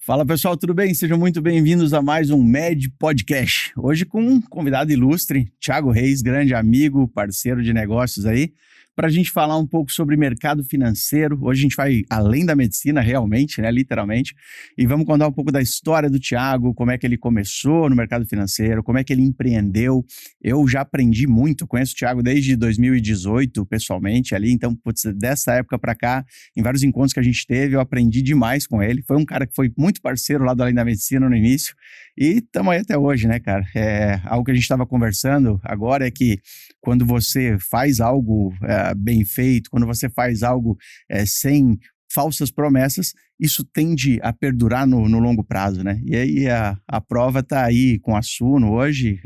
Fala pessoal, tudo bem? Sejam muito bem-vindos a mais um MED Podcast. Hoje com um convidado ilustre, Thiago Reis, grande amigo, parceiro de negócios aí, para a gente falar um pouco sobre mercado financeiro. Hoje a gente vai além da medicina, realmente, né, literalmente, e vamos contar um pouco da história do Thiago, como é que ele começou no mercado financeiro, como é que ele empreendeu. Eu já aprendi muito, conheço o Thiago desde 2018, pessoalmente, ali, então, putz, dessa época para cá, em vários encontros que a gente teve, eu aprendi demais com ele. Foi um cara que foi muito parceiro lá do Além da Medicina no início, e estamos aí até hoje, né, cara? Algo que a gente estava conversando agora é que quando você faz algo bem feito, quando você faz algo sem falsas promessas, isso tende a perdurar no longo prazo, né? E aí a prova está aí com a Suno hoje,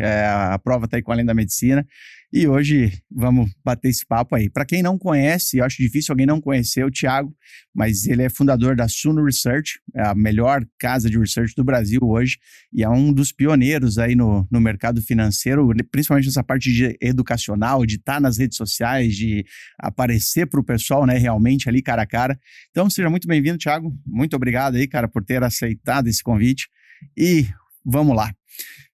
a prova está aí com Além da Medicina, e hoje vamos bater esse papo aí. Para quem não conhece, eu acho difícil alguém não conhecer o Thiago, mas ele é fundador da Suno Research, é a melhor casa de research do Brasil hoje, e é um dos pioneiros aí no mercado financeiro, principalmente nessa parte de educacional, de estar nas redes sociais, de aparecer para o pessoal, né, realmente ali cara a cara. Então, seja muito bem-vindo, Thiago. Muito obrigado aí, cara, por ter aceitado esse convite. E vamos lá.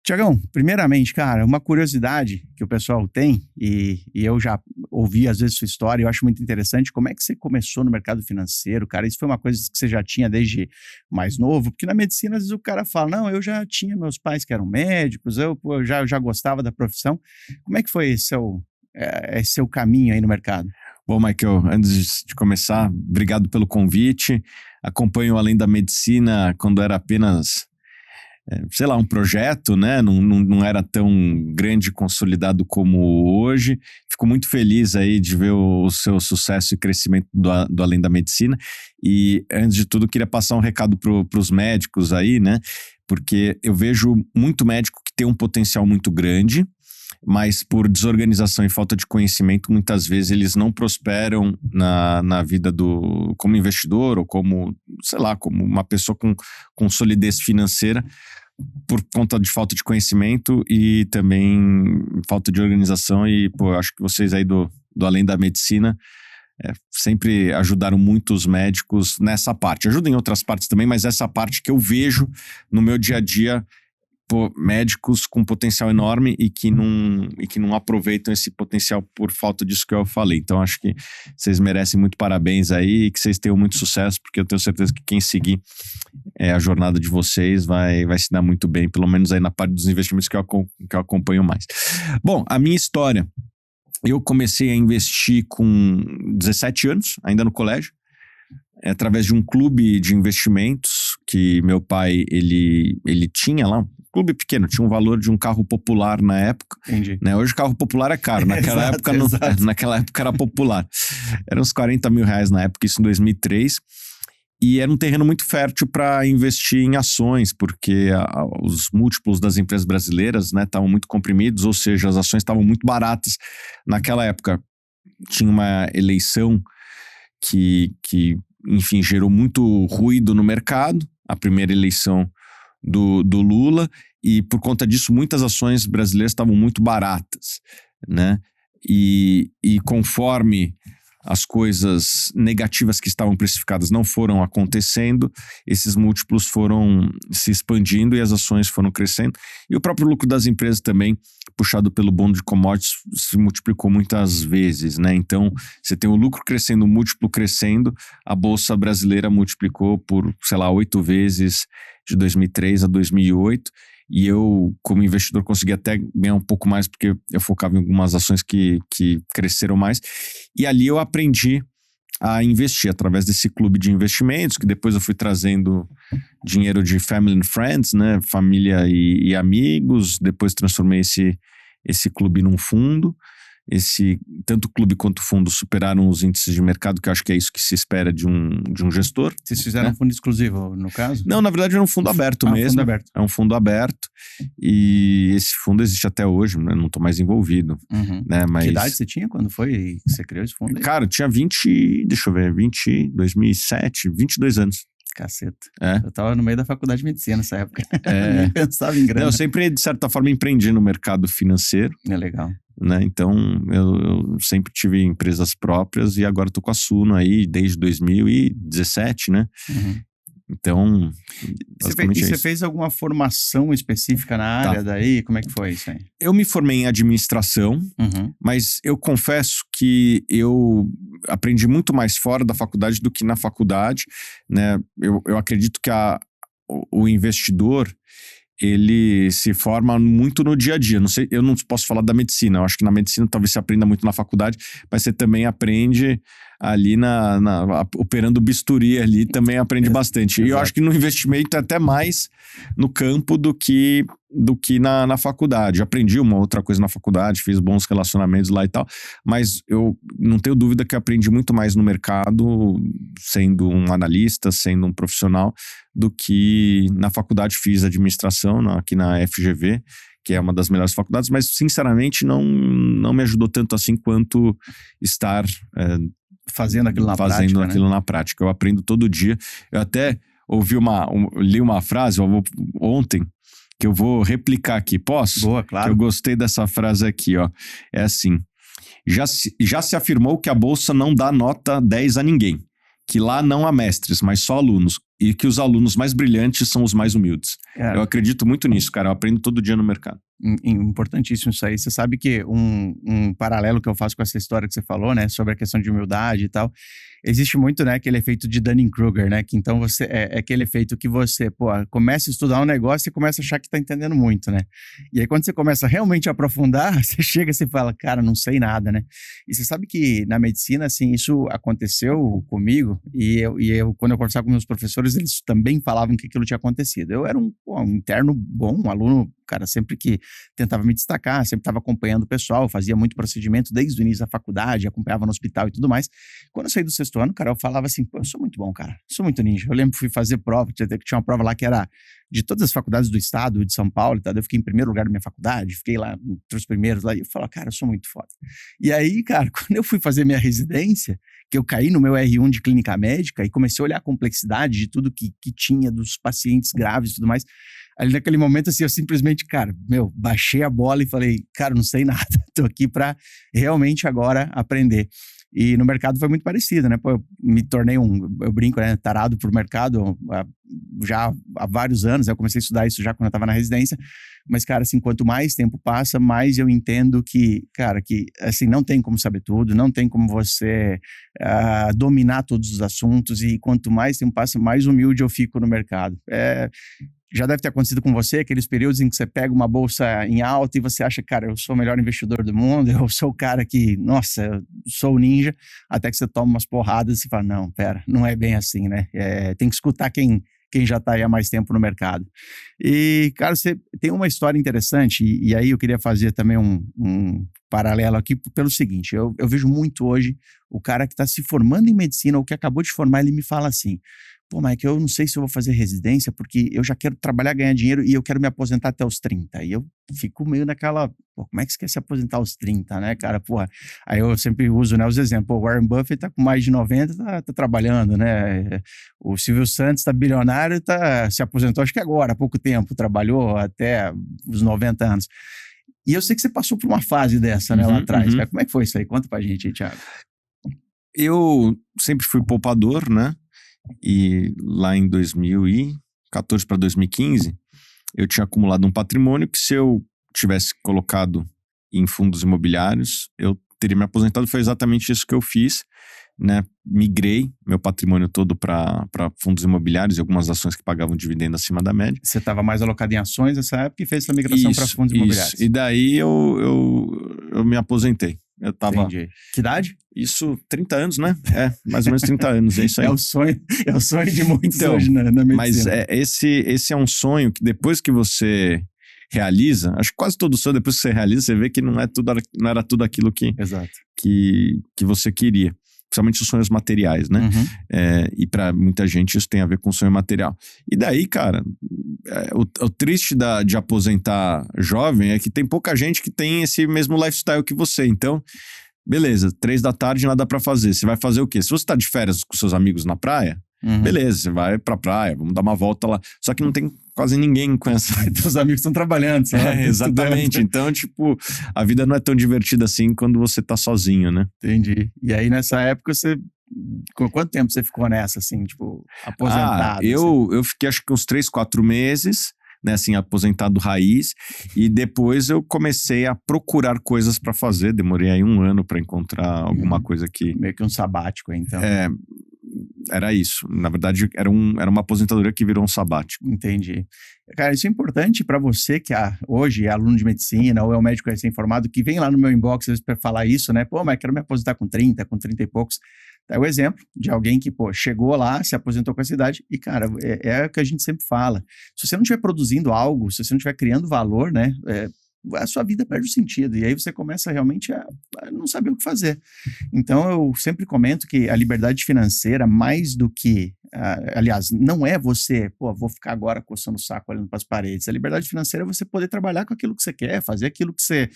Thiagão, primeiramente, cara, uma curiosidade que o pessoal tem, e eu já ouvi às vezes sua história, eu acho muito interessante, como é que você começou no mercado financeiro, cara? Isso foi uma coisa que você já tinha desde mais novo? Porque na medicina, às vezes o cara fala, não, eu já tinha meus pais que eram médicos, eu já gostava da profissão. Como é que foi seu caminho aí no mercado? Bom, Michael, antes de começar, obrigado pelo convite. Acompanho Além da Medicina quando era apenas, um projeto, né? Não era tão grande e consolidado como hoje. Fico muito feliz aí de ver o seu sucesso e crescimento do Além da Medicina. E, antes de tudo, queria passar um recado para os médicos aí, né? Porque eu vejo muito médico que tem um potencial muito grande, mas por desorganização e falta de conhecimento, muitas vezes eles não prosperam na vida como investidor ou como uma pessoa com solidez financeira, por conta de falta de conhecimento e também falta de organização. E, eu acho que vocês aí do Além da Medicina sempre ajudaram muito os médicos nessa parte. Ajudam em outras partes também, mas essa parte que eu vejo no meu dia a dia, médicos com potencial enorme e que não aproveitam esse potencial por falta disso que eu falei. Então, acho que vocês merecem muito parabéns aí e que vocês tenham muito sucesso, porque eu tenho certeza que quem seguir a jornada de vocês vai se dar muito bem, pelo menos aí na parte dos investimentos que eu acompanho mais. Bom, a minha história, eu comecei a investir com 17 anos, ainda no colégio, através de um clube de investimentos que meu pai, ele tinha lá, um clube pequeno, tinha um valor de um carro popular na época. Entendi. Né? Hoje o carro popular é caro, naquela época era popular. Eram uns 40 mil reais na época, isso em 2003. E era um terreno muito fértil para investir em ações, porque os múltiplos das empresas brasileiras, né, estavam muito comprimidos, ou seja, as ações estavam muito baratas. Naquela época tinha uma eleição que enfim, gerou muito ruído no mercado, a primeira eleição do Lula, e por conta disso muitas ações brasileiras estavam muito baratas, né? E conforme as coisas negativas que estavam precificadas não foram acontecendo, esses múltiplos foram se expandindo e as ações foram crescendo. E o próprio lucro das empresas também, puxado pelo boom de commodities, se multiplicou muitas vezes, né? Então, você tem o lucro crescendo, o múltiplo crescendo, a Bolsa Brasileira multiplicou por, 8 vezes de 2003 a 2008. E eu, como investidor, consegui até ganhar um pouco mais, porque eu focava em algumas ações que cresceram mais. E ali eu aprendi a investir através desse clube de investimentos, que depois eu fui trazendo dinheiro de family and friends, né? Família e amigos. Depois transformei esse clube num fundo. Tanto o clube quanto o fundo superaram os índices de mercado, que eu acho que é isso que se espera de um gestor. Vocês fizeram um fundo exclusivo, no caso? Não, na verdade é um fundo aberto mesmo. Fundo aberto. É um fundo aberto e esse fundo existe até hoje, né? Não estou mais envolvido. Uhum. Né? Mas... Que idade você tinha quando foi que você criou esse fundo aí? Cara, eu tinha 2007, 22 anos. Caceta. É. Eu tava no meio da faculdade de medicina nessa época. Nem pensava em grana. Não, eu sempre, de certa forma, empreendi no mercado financeiro. É legal. Né? Então, eu sempre tive empresas próprias e agora estou com a Suno aí desde 2017, né? Uhum. Então, basicamente Você fez alguma formação específica na área daí? Como é que foi isso aí? Eu me formei em administração, mas eu confesso que eu aprendi muito mais fora da faculdade do que na faculdade, né? Eu acredito que o investidor, ele se forma muito no dia a dia. Não sei, eu não posso falar da medicina. Eu acho que na medicina talvez você aprenda muito na faculdade, mas você também aprende ali operando bisturi ali, também aprende bastante. E eu acho que no investimento é até mais no campo do que na faculdade. Eu aprendi uma outra coisa na faculdade, fiz bons relacionamentos lá e tal, mas eu não tenho dúvida que eu aprendi muito mais no mercado, sendo um analista, sendo um profissional, do que na faculdade. Fiz administração aqui na FGV, que é uma das melhores faculdades, mas sinceramente não me ajudou tanto assim quanto estar fazendo aquilo na prática. Eu aprendo todo dia. Eu até li uma frase ontem, que eu vou replicar aqui. Posso? Boa, claro. Eu gostei dessa frase aqui, ó. É assim: já se afirmou que a bolsa não dá nota 10 a ninguém, que lá não há mestres, mas só alunos, e que os alunos mais brilhantes são os mais humildes. Eu acredito muito nisso, cara. Eu aprendo todo dia no mercado. Importantíssimo isso aí. Você sabe que um paralelo que eu faço com essa história que você falou, né, sobre a questão de humildade e tal, existe muito, né, aquele efeito de Dunning-Kruger, né, que então você é aquele efeito que você, começa a estudar um negócio e começa a achar que tá entendendo muito, né, e aí quando você começa realmente a aprofundar, você chega e você fala, cara, não sei nada, né, e você sabe que na medicina, assim, isso aconteceu comigo, e eu quando eu conversava com meus professores, eles também falavam que aquilo tinha acontecido. Eu era um interno bom, um aluno, cara, sempre que tentava me destacar, sempre estava acompanhando o pessoal, fazia muito procedimento desde o início da faculdade, acompanhava no hospital e tudo mais. Quando eu saí do sexto ano, cara, eu falava assim, eu sou muito bom, cara, sou muito ninja. Eu lembro que fui fazer prova, tinha uma prova lá que era de todas as faculdades do estado, de São Paulo, tá? Eu fiquei em primeiro lugar da minha faculdade, fiquei lá entre os primeiros lá, e eu falava, cara, eu sou muito foda. E aí, cara, quando eu fui fazer minha residência, que eu caí no meu R1 de clínica médica e comecei a olhar a complexidade de tudo que tinha dos pacientes graves e tudo mais, ali naquele momento, assim, eu simplesmente, cara, baixei a bola e falei, cara, não sei nada, tô aqui pra realmente agora aprender. E no mercado foi muito parecido, né? Eu me tornei eu brinco, né, tarado pro mercado já há vários anos. Eu comecei a estudar isso já quando eu estava na residência. Mas, cara, assim, quanto mais tempo passa, mais eu entendo que, cara, que, assim, não tem como saber tudo, não tem como você dominar todos os assuntos. E quanto mais tempo passa, mais humilde eu fico no mercado. Já deve ter acontecido com você, aqueles períodos em que você pega uma bolsa em alta e você acha, cara, eu sou o melhor investidor do mundo, eu sou o cara que, nossa, eu sou o ninja, até que você toma umas porradas e você fala, não, pera, não é bem assim, né? Tem que escutar quem já está aí há mais tempo no mercado. E, cara, você tem uma história interessante, e aí eu queria fazer também um paralelo aqui pelo seguinte, eu vejo muito hoje o cara que está se formando em medicina ou que acabou de formar, ele me fala assim, pô, Mike, eu não sei se eu vou fazer residência porque eu já quero trabalhar, ganhar dinheiro e eu quero me aposentar até os 30. E eu fico meio naquela, pô, como é que você quer se aposentar aos 30, né, cara? Porra, aí eu sempre uso, né, os exemplos. O Warren Buffett tá com mais de 90, tá trabalhando, né? O Silvio Santos tá bilionário, se aposentou acho que agora, há pouco tempo, trabalhou até os 90 anos. E eu sei que você passou por uma fase dessa, né, lá atrás. Como é que foi isso aí? Conta pra gente aí, Thiago. Eu sempre fui poupador, né? E lá em 2014 para 2015, eu tinha acumulado um patrimônio que, se eu tivesse colocado em fundos imobiliários, eu teria me aposentado. Foi exatamente isso que eu fiz, né? Migrei meu patrimônio todo para fundos imobiliários e algumas ações que pagavam dividendo acima da média. Você estava mais alocado em ações nessa época e fez essa migração para fundos imobiliários. E daí eu me aposentei. Eu tava... Entendi. Que idade? Isso, 30 anos, né? Mais ou menos 30 anos, é isso aí. É o sonho de muitos hoje na medicina. Mas esse é um sonho que depois que você realiza, acho que quase todo sonho, depois que você realiza, você vê que não era tudo aquilo que você queria. Principalmente os sonhos materiais, né? E para muita gente isso tem a ver com sonho material. E daí, cara, o triste de aposentar jovem é que tem pouca gente que tem esse mesmo lifestyle que você. Então, beleza, 3 da tarde nada pra fazer. Você vai fazer o quê? Se você tá de férias com seus amigos na praia, beleza, você vai pra praia, vamos dar uma volta lá. Só que não tem quase ninguém com essa... Teus amigos estão trabalhando, sabe? Exatamente. Então, tipo, a vida não é tão divertida assim quando você tá sozinho, né? Entendi. E aí, nessa época, você Quanto tempo você ficou nessa, assim, tipo, aposentado? Eu fiquei acho que uns 3, 4 meses, né, assim, aposentado raiz, e depois eu comecei a procurar coisas para fazer, demorei aí 1 ano para encontrar alguma coisa que... Meio que um sabático, então. Era isso. Na verdade, era uma aposentadoria que virou um sabático. Entendi. Cara, isso é importante para você que hoje é aluno de medicina ou é um médico recém-formado que vem lá no meu inbox às vezes para falar isso, né? Pô, mas quero me aposentar com 30, com 30 e poucos. Tá o exemplo de alguém que, pô, chegou lá, se aposentou com essa idade e, cara, é o que a gente sempre fala. Se você não estiver produzindo algo, se você não estiver criando valor, né? A sua vida perde o sentido e aí você começa realmente a não saber o que fazer. Então eu sempre comento que a liberdade financeira, mais do que, aliás, não é você, pô, vou ficar agora coçando o saco olhando para as paredes. A liberdade financeira é você poder trabalhar com aquilo que você quer, fazer aquilo que você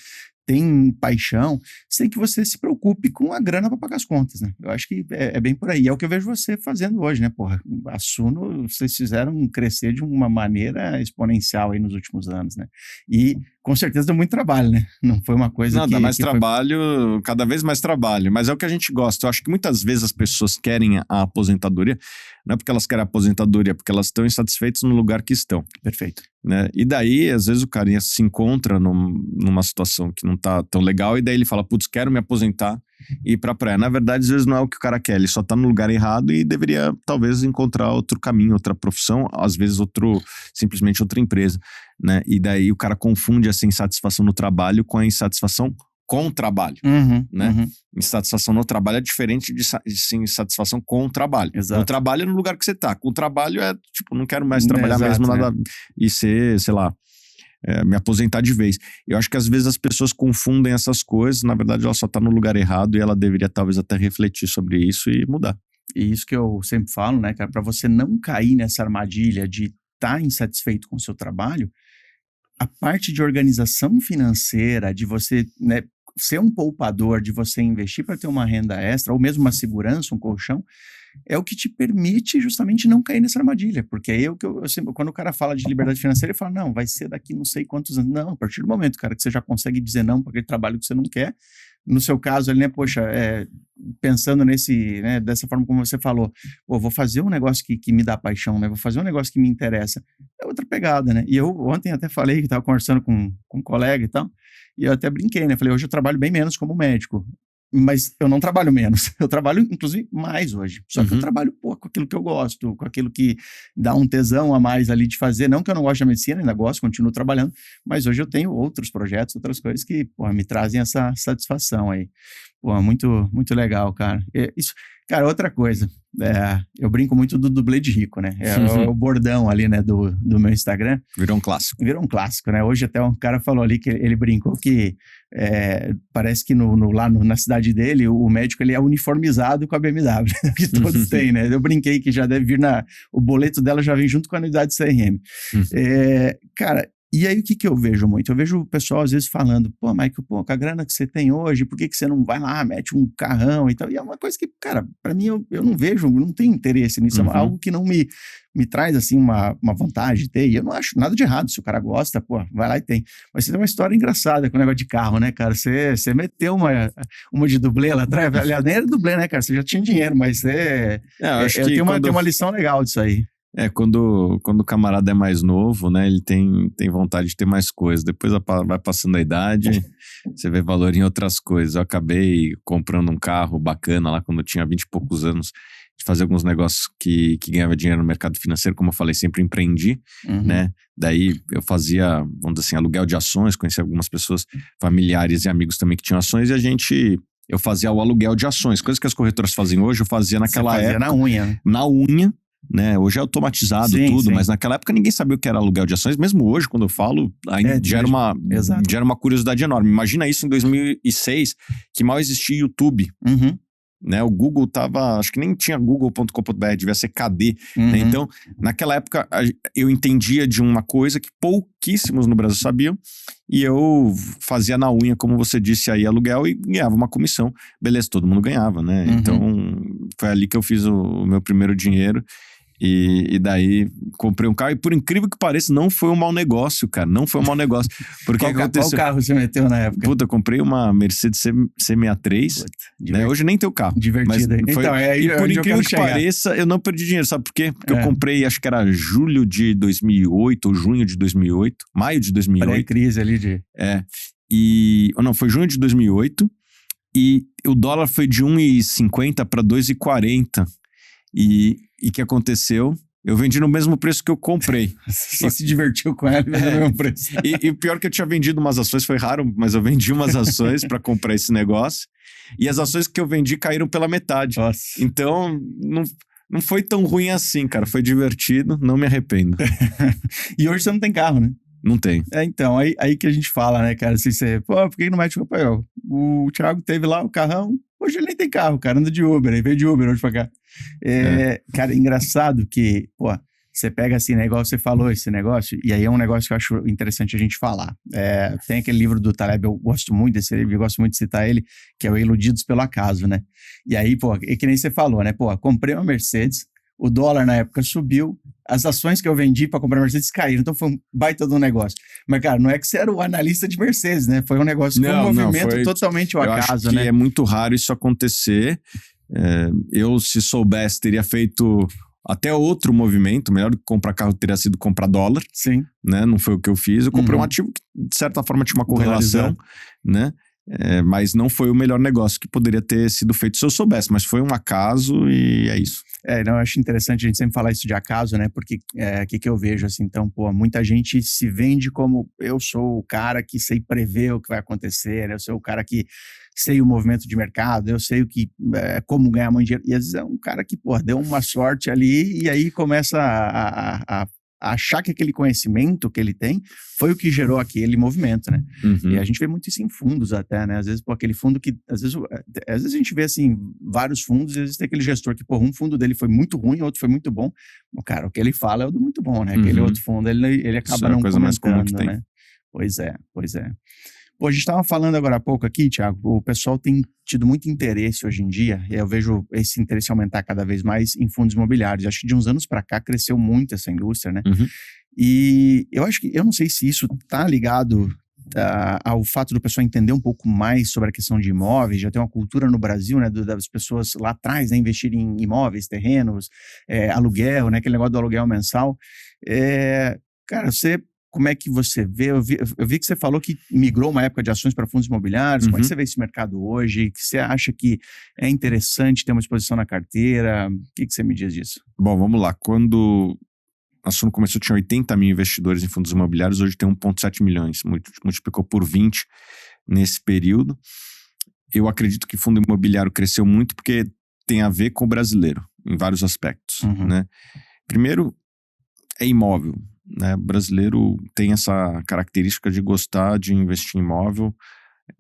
tem paixão, sem que você se preocupe com a grana para pagar as contas, né? Eu acho que é bem por aí. É o que eu vejo você fazendo hoje, né? Porra, a Suno, vocês fizeram crescer de uma maneira exponencial aí nos últimos anos, né? E com certeza deu muito trabalho, né? Não foi uma coisa Não, dá mais trabalho, cada vez mais trabalho, mas é o que a gente gosta. Eu acho que muitas vezes as pessoas querem a aposentadoria, não é porque elas querem a aposentadoria, é porque elas estão insatisfeitas no lugar que estão. Perfeito. Né? E daí, às vezes, o carinha se encontra numa situação que não tá tão legal, e daí ele fala, putz, quero me aposentar e ir pra praia. Na verdade, às vezes não é o que o cara quer, ele só tá no lugar errado e deveria, talvez, encontrar outro caminho, outra profissão, às vezes simplesmente outra empresa, né? E daí o cara confunde essa insatisfação no trabalho com a insatisfação com o trabalho, né? Insatisfação no trabalho é diferente de insatisfação com o trabalho. Exato. O trabalho é no lugar que você tá. Com o trabalho é, tipo, não quero mais trabalhar mesmo nada, e ser, sei lá, me aposentar de vez. Eu acho que às vezes as pessoas confundem essas coisas, na verdade ela só tá no lugar errado e ela deveria talvez até refletir sobre isso e mudar. E isso que eu sempre falo, né, cara, para você não cair nessa armadilha de estar insatisfeito com o seu trabalho, a parte de organização financeira, de você, né, ser um poupador, de você investir para ter uma renda extra, ou mesmo uma segurança, um colchão, é o que te permite justamente não cair nessa armadilha. Porque aí eu sempre, quando o cara fala de liberdade financeira, ele fala, não, vai ser daqui não sei quantos anos. Não, a partir do momento, cara, que você já consegue dizer não para aquele trabalho que você não quer, no seu caso ali, né, poxa, pensando dessa forma como você falou, pô, vou fazer um negócio que me dá paixão, né, vou fazer um negócio que me interessa, é outra pegada, né, e eu ontem até falei que estava conversando com um colega e tal, e eu até brinquei, né, falei, hoje eu trabalho bem menos como médico, mas eu não trabalho menos, eu trabalho inclusive mais hoje, só que eu trabalho com aquilo que eu gosto, com aquilo que dá um tesão a mais ali de fazer, não que eu não goste da medicina, ainda gosto, continuo trabalhando, mas hoje eu tenho outros projetos, outras coisas que, pô, me trazem essa satisfação aí, pô, muito, muito legal, cara. Isso, cara, outra coisa, eu brinco muito do dublê de rico, né, é o bordão ali, né, do meu Instagram. Virou um clássico. Virou um clássico, né, hoje até um cara falou ali que ele brincou que parece que lá na cidade dele, o médico ele é uniformizado com a BMW, que todos têm, né, eu brinquei que já deve vir o boleto dela já vem junto com a anuidade CRM. Cara, e aí o que eu vejo muito? Eu vejo o pessoal às vezes falando, pô, Michael, pô, com a grana que você tem hoje, por que você não vai lá, mete um carrão e tal? E é uma coisa que, cara, pra mim eu não vejo, não tenho interesse nisso, é algo que não me traz assim uma vantagem de ter, e eu não acho nada de errado, se o cara gosta, pô, vai lá e tem. Mas você tem uma história engraçada com o negócio de carro, né, cara? Você meteu uma de dublê lá atrás, aliás, nem era dublê, né, cara? Você já tinha dinheiro, mas tem uma lição legal disso aí. Quando o camarada é mais novo, né, ele tem vontade de ter mais coisas. Depois vai passando a idade, você vê valor em outras coisas. Eu acabei comprando um carro bacana lá quando eu tinha 20 e poucos anos, de fazer alguns negócios que ganhava dinheiro no mercado financeiro, como eu falei, sempre empreendi, né? Daí eu fazia, vamos dizer assim, aluguel de ações, conheci algumas pessoas, familiares e amigos também que tinham ações, e eu fazia o aluguel de ações. Coisas que as corretoras fazem hoje, eu fazia naquela época. Na unha. Na unha. Né? Hoje é automatizado tudo, mas naquela época ninguém sabia o que era aluguel de ações. Mesmo hoje, quando eu falo, ainda gera uma curiosidade enorme. Imagina isso em 2006, que mal existia YouTube. Né? O Google tava, acho que nem tinha google.com.br, devia ser KD. Né? Então, naquela época, eu entendia de uma coisa que pouquíssimos no Brasil sabiam, e eu fazia na unha, como você disse aí, aluguel, e ganhava uma comissão. Beleza, todo mundo ganhava, né? Então, foi ali que eu fiz o meu primeiro dinheiro. E daí comprei um carro e por incrível que pareça não foi um mau negócio, cara, não foi um mau negócio. Porque Qual carro você meteu na época? Puta, eu comprei uma Mercedes C63, Puta, né? Hoje nem tem o carro. Divertido. Foi, então, e por incrível que pareça, eu não perdi dinheiro, sabe por quê? Porque eu comprei, acho que era julho de 2008 ou junho de 2008, maio de 2008. Pré-crise ali de... Não, foi junho de 2008 e o dólar foi de 1,50 para 2,40. E o que aconteceu? Eu vendi no mesmo preço que eu comprei. Só se divertiu com ela e vendeu no mesmo preço. E o pior que eu tinha vendido umas ações, foi raro, mas eu vendi umas ações para comprar esse negócio. E as ações que eu vendi caíram pela metade. Nossa. Então, não foi tão ruim assim, cara. Foi divertido, não me arrependo. E hoje você não tem carro, né? Não tem. Então, aí que a gente fala, né, cara? Assim, por que não mete o papel? O Thiago teve lá o carrão, hoje ele nem tem carro, cara, anda de Uber, ele veio de Uber hoje pra cá. Cara, engraçado que, você pega assim, né, igual você falou esse negócio, e aí é um negócio que eu acho interessante a gente falar. Tem aquele livro do Taleb, eu gosto muito desse livro, eu gosto muito de citar ele, que é o Iludidos pelo Acaso, né? E aí, é que nem você falou, né? Comprei uma Mercedes, o dólar na época subiu, as ações que eu vendi para comprar Mercedes caíram, então foi um baita do negócio. Mas, cara, não é que você era o analista de Mercedes, né? Foi um negócio, foi um movimento totalmente ao acaso, né? É muito raro isso acontecer. Eu, se soubesse, teria feito até outro movimento. Melhor do que comprar carro teria sido comprar dólar. Sim. Né? Não foi o que eu fiz. Eu comprei um ativo que, de certa forma, tinha uma correlação, né? Mas não foi o melhor negócio que poderia ter sido feito se eu soubesse, mas foi um acaso e é isso. Eu acho interessante a gente sempre falar isso de acaso, né? Porque o que eu vejo assim, então, muita gente se vende como eu sou o cara que sei prever o que vai acontecer, né? Eu sou o cara que sei o movimento de mercado, eu sei o que, como ganhar muito dinheiro. E às vezes é um cara que, deu uma sorte ali e aí começa a achar que aquele conhecimento que ele tem foi o que gerou aquele movimento, né? Uhum. E a gente vê muito isso em fundos até, né? Às vezes, aquele fundo que... Às vezes a gente vê, assim, vários fundos e às vezes tem aquele gestor que, um fundo dele foi muito ruim, outro foi muito bom. Cara, o que ele fala é o do muito bom, né? Aquele outro fundo, ele acaba isso não é a coisa mais comum que tem. Né? Pois é. A gente estava falando agora há pouco aqui, Thiago, o pessoal tem tido muito interesse hoje em dia, e eu vejo esse interesse aumentar cada vez mais em fundos imobiliários. Acho que de uns anos para cá cresceu muito essa indústria, né? Uhum. E eu não sei se isso está ligado ao fato do pessoal entender um pouco mais sobre a questão de imóveis, já tem uma cultura no Brasil, né, das pessoas lá atrás, né, investirem em imóveis, terrenos, aluguel, né, aquele negócio do aluguel mensal. Cara, como é que você vê? Eu vi que você falou que migrou uma época de ações para fundos imobiliários. Como é que você vê esse mercado hoje? Que você acha que é interessante ter uma exposição na carteira? O que você me diz disso? Bom, vamos lá. Quando a Suno começou, tinha 80 mil investidores em fundos imobiliários, hoje tem 1,7 milhões, multiplicou por 20 nesse período. Eu acredito que fundo imobiliário cresceu muito porque tem a ver com o brasileiro, em vários aspectos. Né? Primeiro, é imóvel. Né? O brasileiro tem essa característica de gostar de investir em imóvel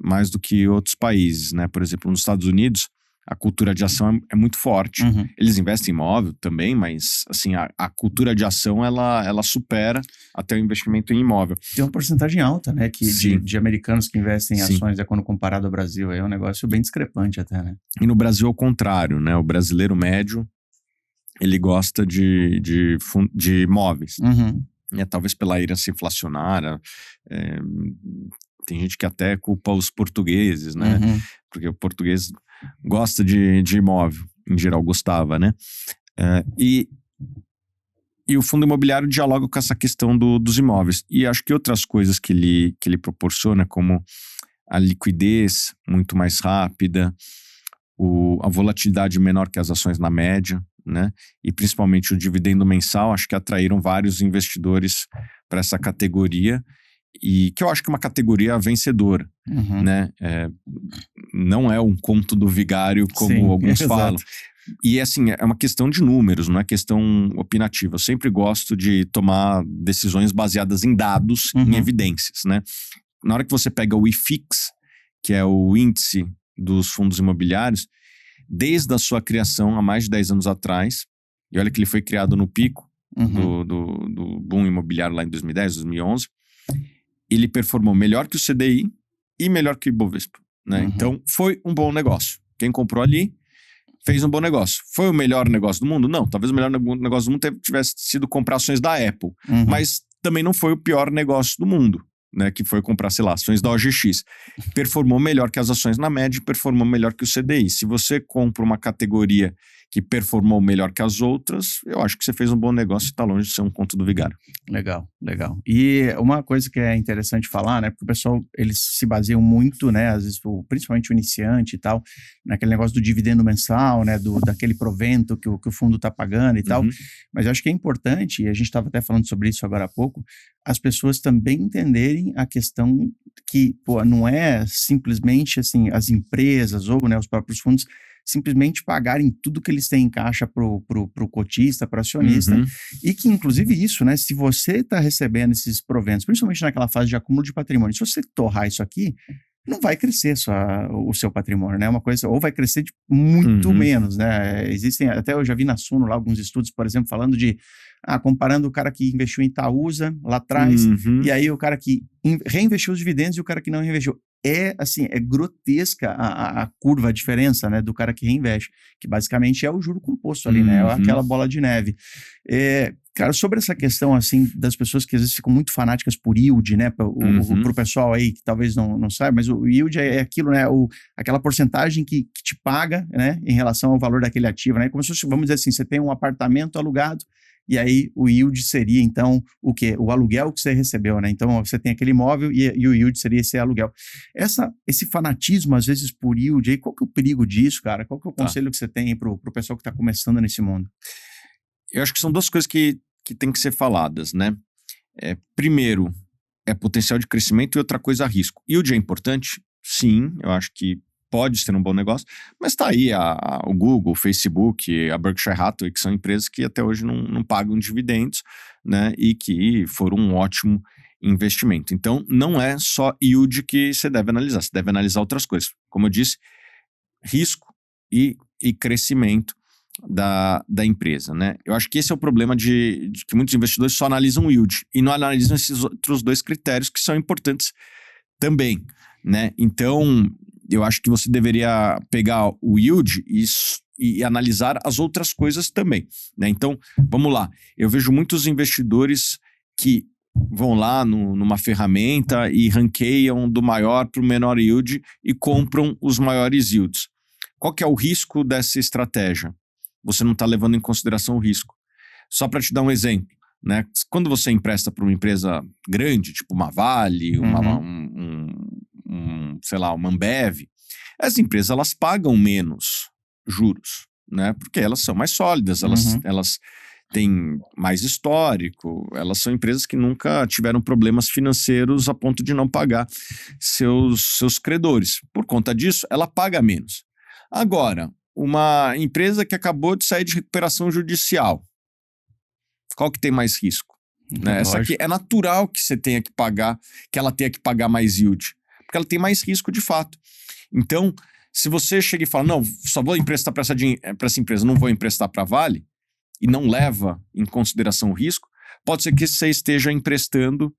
mais do que outros países, né? Por exemplo, nos Estados Unidos, a cultura de ação é muito forte. Eles investem em imóvel também, mas assim, a cultura de ação ela supera até o investimento em imóvel. Tem uma porcentagem alta, né? De americanos que investem em ações quando comparado ao Brasil. É um negócio bem discrepante até, né? E no Brasil, ao contrário, né? O brasileiro médio, ele gosta de imóveis. Talvez pela herança inflacionária. Tem gente que até culpa os portugueses, né? Porque o português gosta de imóvel, em geral gostava, né? E o fundo imobiliário dialoga com essa questão dos imóveis. E acho que outras coisas que ele proporciona, como a liquidez muito mais rápida, a volatilidade menor que as ações na média, né? E principalmente o dividendo mensal, acho que atraíram vários investidores para essa categoria, e que eu acho que é uma categoria vencedora, né? Não é um conto do vigário, como alguns falam. E assim, é uma questão de números, não é questão opinativa. Eu sempre gosto de tomar decisões baseadas em dados, em evidências, né? Na hora que você pega o IFIX, que é o índice dos fundos imobiliários, desde a sua criação há mais de 10 anos atrás, e olha que ele foi criado no pico do boom imobiliário lá em 2010, 2011, ele performou melhor que o CDI e melhor que o Ibovespa, né? Então, foi um bom negócio. Quem comprou ali fez um bom negócio. Foi o melhor negócio do mundo? Não, talvez o melhor negócio do mundo tivesse sido comprar ações da Apple, mas também não foi o pior negócio do mundo, né, que foi comprar, sei lá, ações da OGX. Performou melhor que as ações na média, performou melhor que o CDI. Se você compra uma categoria que performou melhor que as outras, eu acho que você fez um bom negócio e está longe de ser um conto do vigário. Legal, legal. E uma coisa que é interessante falar, né, porque o pessoal, eles se baseiam muito, né, às vezes, principalmente o iniciante e tal, naquele negócio do dividendo mensal, né, daquele provento que o fundo está pagando e tal, mas eu acho que é importante, e a gente estava até falando sobre isso agora há pouco, as pessoas também entenderem a questão que, pô, não é simplesmente, assim, as empresas ou, né, os próprios fundos simplesmente pagarem tudo que eles têm em caixa pro cotista, pro acionista, e que, inclusive, isso, né, se você está recebendo esses proventos, principalmente naquela fase de acúmulo de patrimônio, se você torrar isso aqui, não vai crescer o seu patrimônio, né? Uma coisa, ou vai crescer de muito menos, né? Existem, até eu já vi na Suno lá alguns estudos, por exemplo, falando de, comparando o cara que investiu em Itaúsa lá atrás, e aí o cara que reinvestiu os dividendos e o cara que não reinvestiu. Assim, é grotesca a curva, a diferença, né, do cara que reinveste, que basicamente é o juro composto ali, né? É aquela bola de neve. Cara, sobre essa questão, assim, das pessoas que às vezes ficam muito fanáticas por yield, né, pro pessoal aí que talvez não saiba, mas o yield é aquilo, né, aquela porcentagem que te paga, né, em relação ao valor daquele ativo, né, como se fosse, vamos dizer assim, você tem um apartamento alugado, e aí o yield seria, então, o quê? O aluguel que você recebeu, né? Então, você tem aquele imóvel e o yield seria esse aluguel. Esse fanatismo, às vezes, por yield, aí, qual que é o perigo disso, cara? Qual que é o conselho que você tem pro pessoal que está começando nesse mundo? Eu acho que são duas coisas que tem que ser faladas, né? Primeiro, é potencial de crescimento e outra coisa, risco. Yield é importante? Sim, eu acho que pode ser um bom negócio, mas está aí o Google, o Facebook, a Berkshire Hathaway, que são empresas que até hoje não pagam dividendos, né, e que foram um ótimo investimento. Então, não é só yield que você deve analisar, você deve analisar outras coisas. Como eu disse, risco e crescimento da empresa, né? Eu acho que esse é o problema de que muitos investidores só analisam o yield e não analisam esses outros dois critérios que são importantes também, né? Então, eu acho que você deveria pegar o yield e analisar as outras coisas também, né? Então, vamos lá. Eu vejo muitos investidores que vão lá numa ferramenta e ranqueiam do maior para o menor yield e compram os maiores yields. Qual que é o risco dessa estratégia? Você não está levando em consideração o risco. Só para te dar um exemplo, né? Quando você empresta para uma empresa grande, tipo uma Vale, sei lá, uma Ambev, as empresas elas pagam menos juros, né? Porque elas são mais sólidas, elas têm mais histórico, elas são empresas que nunca tiveram problemas financeiros a ponto de não pagar seus credores. Por conta disso, ela paga menos. Agora, uma empresa que acabou de sair de recuperação judicial, qual que tem mais risco? Né? Essa aqui é natural que você tenha que pagar, que ela tenha que pagar mais yield, porque ela tem mais risco de fato. Então, se você chega e fala, não, só vou emprestar para essa empresa, não vou emprestar para a Vale, e não leva em consideração o risco, pode ser que você esteja emprestando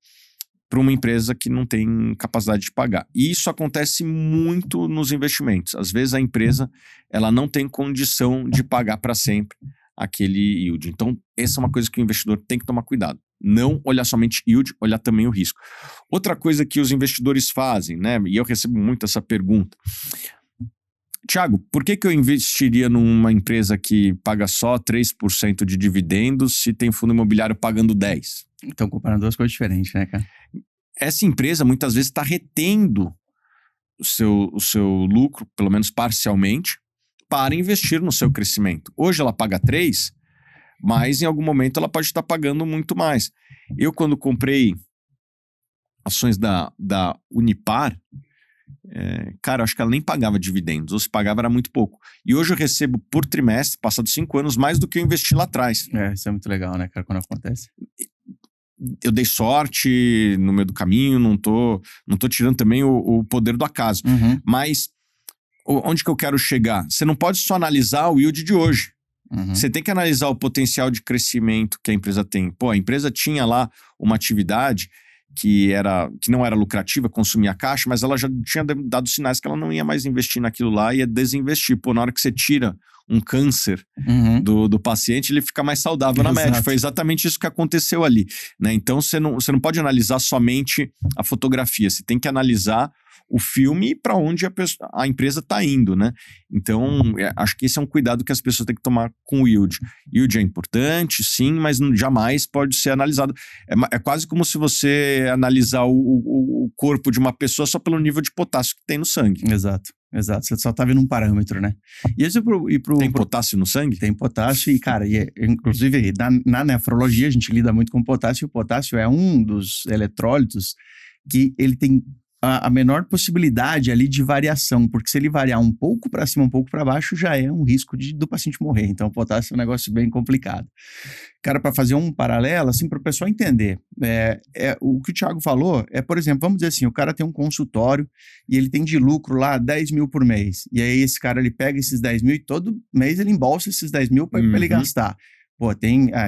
para uma empresa que não tem capacidade de pagar. E isso acontece muito nos investimentos. Às vezes a empresa ela não tem condição de pagar para sempre aquele yield. Então, essa é uma coisa que o investidor tem que tomar cuidado. Não olhar somente yield, olhar também o risco. Outra coisa que os investidores fazem, né? E eu recebo muito essa pergunta. Thiago, por que eu investiria numa empresa que paga só 3% de dividendos se tem fundo imobiliário pagando 10%? Então, comparando duas coisas diferentes, né, cara? Essa empresa muitas vezes está retendo o seu lucro, pelo menos parcialmente, para investir no seu crescimento. Hoje ela paga 3%, mas em algum momento ela pode estar pagando muito mais. Eu, quando comprei ações da Unipar, cara, acho que ela nem pagava dividendos, ou se pagava era muito pouco. E hoje eu recebo por trimestre, passados 5 anos, mais do que eu investi lá atrás. Isso é muito legal, né, cara, quando acontece. Eu dei sorte no meio do caminho, não tô tirando também o poder do acaso. Mas onde que eu quero chegar? Você não pode só analisar o yield de hoje. Você tem que analisar o potencial de crescimento que a empresa tem. Pô, a empresa tinha lá uma atividade que não era lucrativa, consumia caixa, mas ela já tinha dado sinais que ela não ia mais investir naquilo lá e ia desinvestir. Pô, na hora que você tira um câncer do paciente, ele fica mais saudável na média. Foi exatamente isso que aconteceu ali, né? Então, você não pode analisar somente a fotografia, você tem que analisar o filme para onde a empresa está indo, né? Então, acho que esse é um cuidado que as pessoas têm que tomar com o yield. Yield é importante, sim, mas jamais pode ser analisado. É quase como se você analisar o corpo de uma pessoa só pelo nível de potássio que tem no sangue. Exato. Você só tá vendo um parâmetro, né? Tem potássio no sangue? Tem potássio e, cara, inclusive na nefrologia a gente lida muito com potássio, e o potássio é um dos eletrólitos que ele tem a menor possibilidade ali de variação, porque se ele variar um pouco para cima, um pouco para baixo, já é um risco do paciente morrer. Então, o potássio é um negócio bem complicado. Cara, para fazer um paralelo, assim, para o pessoal entender, o que o Thiago falou por exemplo, vamos dizer assim, o cara tem um consultório e ele tem de lucro lá 10 mil por mês. E aí esse cara, ele pega esses 10 mil e todo mês ele embolsa esses 10 mil para ele gastar. Pô,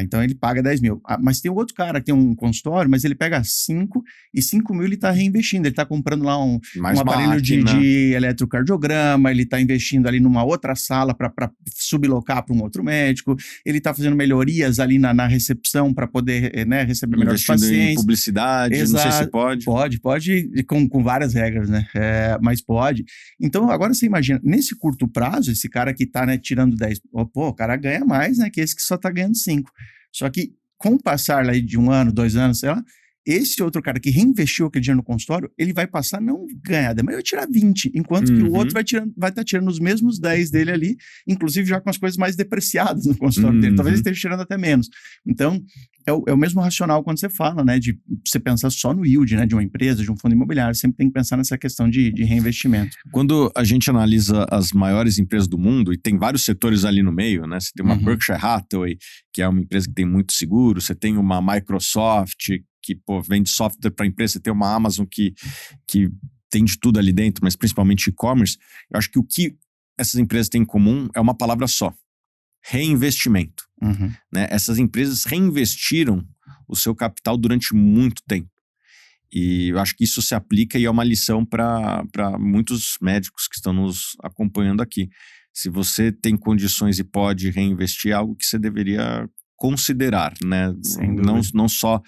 então ele paga 10 mil. Mas tem outro cara que tem um consultório, mas ele pega 5 e 5 mil ele tá reinvestindo. Ele tá comprando lá um aparelho de eletrocardiograma, ele tá investindo ali numa outra sala para sublocar para um outro médico, ele tá fazendo melhorias ali na recepção para poder receber melhores pacientes. Investindo em publicidade, não sei se pode. Pode, com várias regras, né? Mas pode. Então, agora você imagina, nesse curto prazo, esse cara que tá tirando 10, o cara ganha mais, né? Que esse que só tá ganhando 5. Só que com o passar lá de 1 ano, 2 anos, sei lá, esse outro cara que reinvestiu aquele dinheiro no consultório, ele vai passar não ganhar, mas vai tirar 20, enquanto que o outro vai estar tirando os mesmos 10 dele ali, inclusive já com as coisas mais depreciadas no consultório dele. Talvez ele esteja tirando até menos. Então, é o mesmo racional quando você fala, né, de você pensar só no yield, né, de uma empresa, de um fundo imobiliário, sempre tem que pensar nessa questão de reinvestimento. Quando a gente analisa as maiores empresas do mundo, e tem vários setores ali no meio, né, você tem uma Berkshire Hathaway, que é uma empresa que tem muito seguro, você tem uma Microsoft, que vende software para a empresa, você tem uma Amazon que tem de tudo ali dentro, mas principalmente e-commerce. Eu acho que o que essas empresas têm em comum é uma palavra só: reinvestimento. Né? Essas empresas reinvestiram o seu capital durante muito tempo. E eu acho que isso se aplica e é uma lição para muitos médicos que estão nos acompanhando aqui. Se você tem condições e pode reinvestir, é algo que você deveria considerar, né? Não só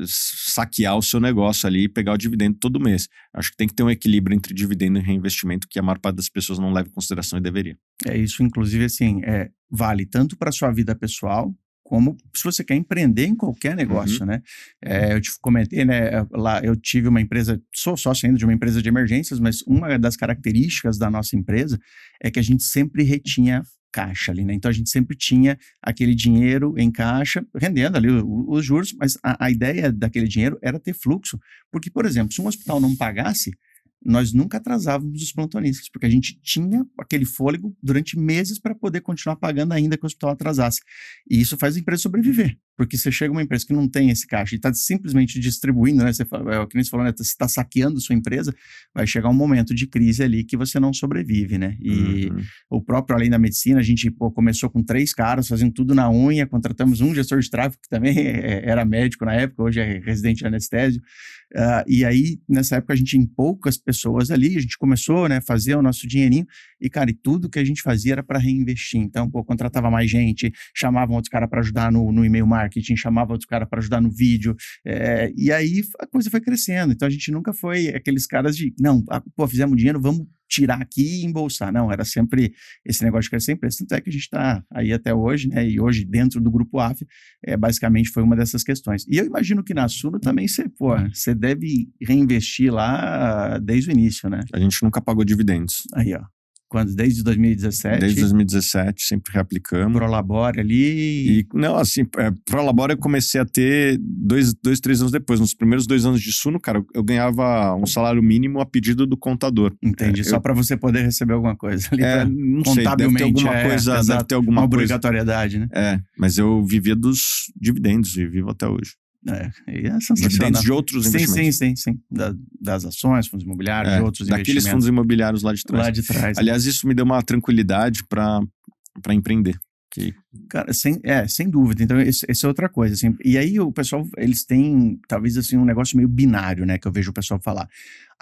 saquear o seu negócio ali e pegar o dividendo todo mês. Acho que tem que ter um equilíbrio entre dividendo e reinvestimento que a maior parte das pessoas não leva em consideração e deveria. Isso, inclusive, assim, vale tanto para a sua vida pessoal, como se você quer empreender em qualquer negócio, né? Eu te comentei, né? Lá eu tive uma empresa, sou sócio ainda de uma empresa de emergências, mas uma das características da nossa empresa é que a gente sempre retinha caixa ali, né? Então a gente sempre tinha aquele dinheiro em caixa, rendendo ali os juros, mas a ideia daquele dinheiro era ter fluxo, porque, por exemplo, se um hospital não pagasse, nós nunca atrasávamos os plantonistas, porque a gente tinha aquele fôlego durante meses para poder continuar pagando ainda que o hospital atrasasse. E isso faz a empresa sobreviver, porque você chega uma empresa que não tem esse caixa e está simplesmente distribuindo, né? O que nem você falou, né? Você está saqueando sua empresa, vai chegar um momento de crise ali que você não sobrevive, né? E o próprio Além da Medicina, a gente começou com 3 caras, fazendo tudo na unha, contratamos um gestor de tráfego que também era médico na época, hoje é residente de anestésio. E aí, nessa época, a gente, em poucas pessoas ali, a gente começou, né, a fazer o nosso dinheirinho e, cara, e tudo que a gente fazia era para reinvestir. Então, contratava mais gente, chamava outros caras para ajudar no e-mail marketing, chamava outros caras para ajudar no vídeo, e aí a coisa foi crescendo. Então, a gente nunca foi aqueles caras de, não, fizemos dinheiro, vamos tirar aqui e embolsar. Não, era sempre esse negócio de crescer a empresa. Tanto é que a gente está aí até hoje, né? E hoje, dentro do Grupo AF, basicamente foi uma dessas questões. E eu imagino que na Suno também você deve reinvestir lá desde o início, né? A gente nunca pagou dividendos. Aí, ó. Quando? Desde 2017? Desde 2017, sempre reaplicamos. Prolabore ali. E, não, assim, Prolabore eu comecei a ter 3 anos depois. Nos primeiros 2 anos de Suno, cara, eu ganhava um salário mínimo a pedido do contador. Entendi, só para você poder receber alguma coisa ali. Não sei, deve ter alguma coisa. Deve ter alguma obrigatoriedade, né? Mas eu vivia dos dividendos e vivo até hoje. É sensacional. Dividendos de outros investimentos. Sim. Das ações, fundos imobiliários, de outros investimentos. Daqueles fundos imobiliários lá de trás. Lá de trás. Aliás, isso me deu uma tranquilidade para empreender. Cara, sem dúvida. Então, essa é outra coisa, assim. E aí, o pessoal, eles têm, talvez, assim, um negócio meio binário, né? Que eu vejo o pessoal falar.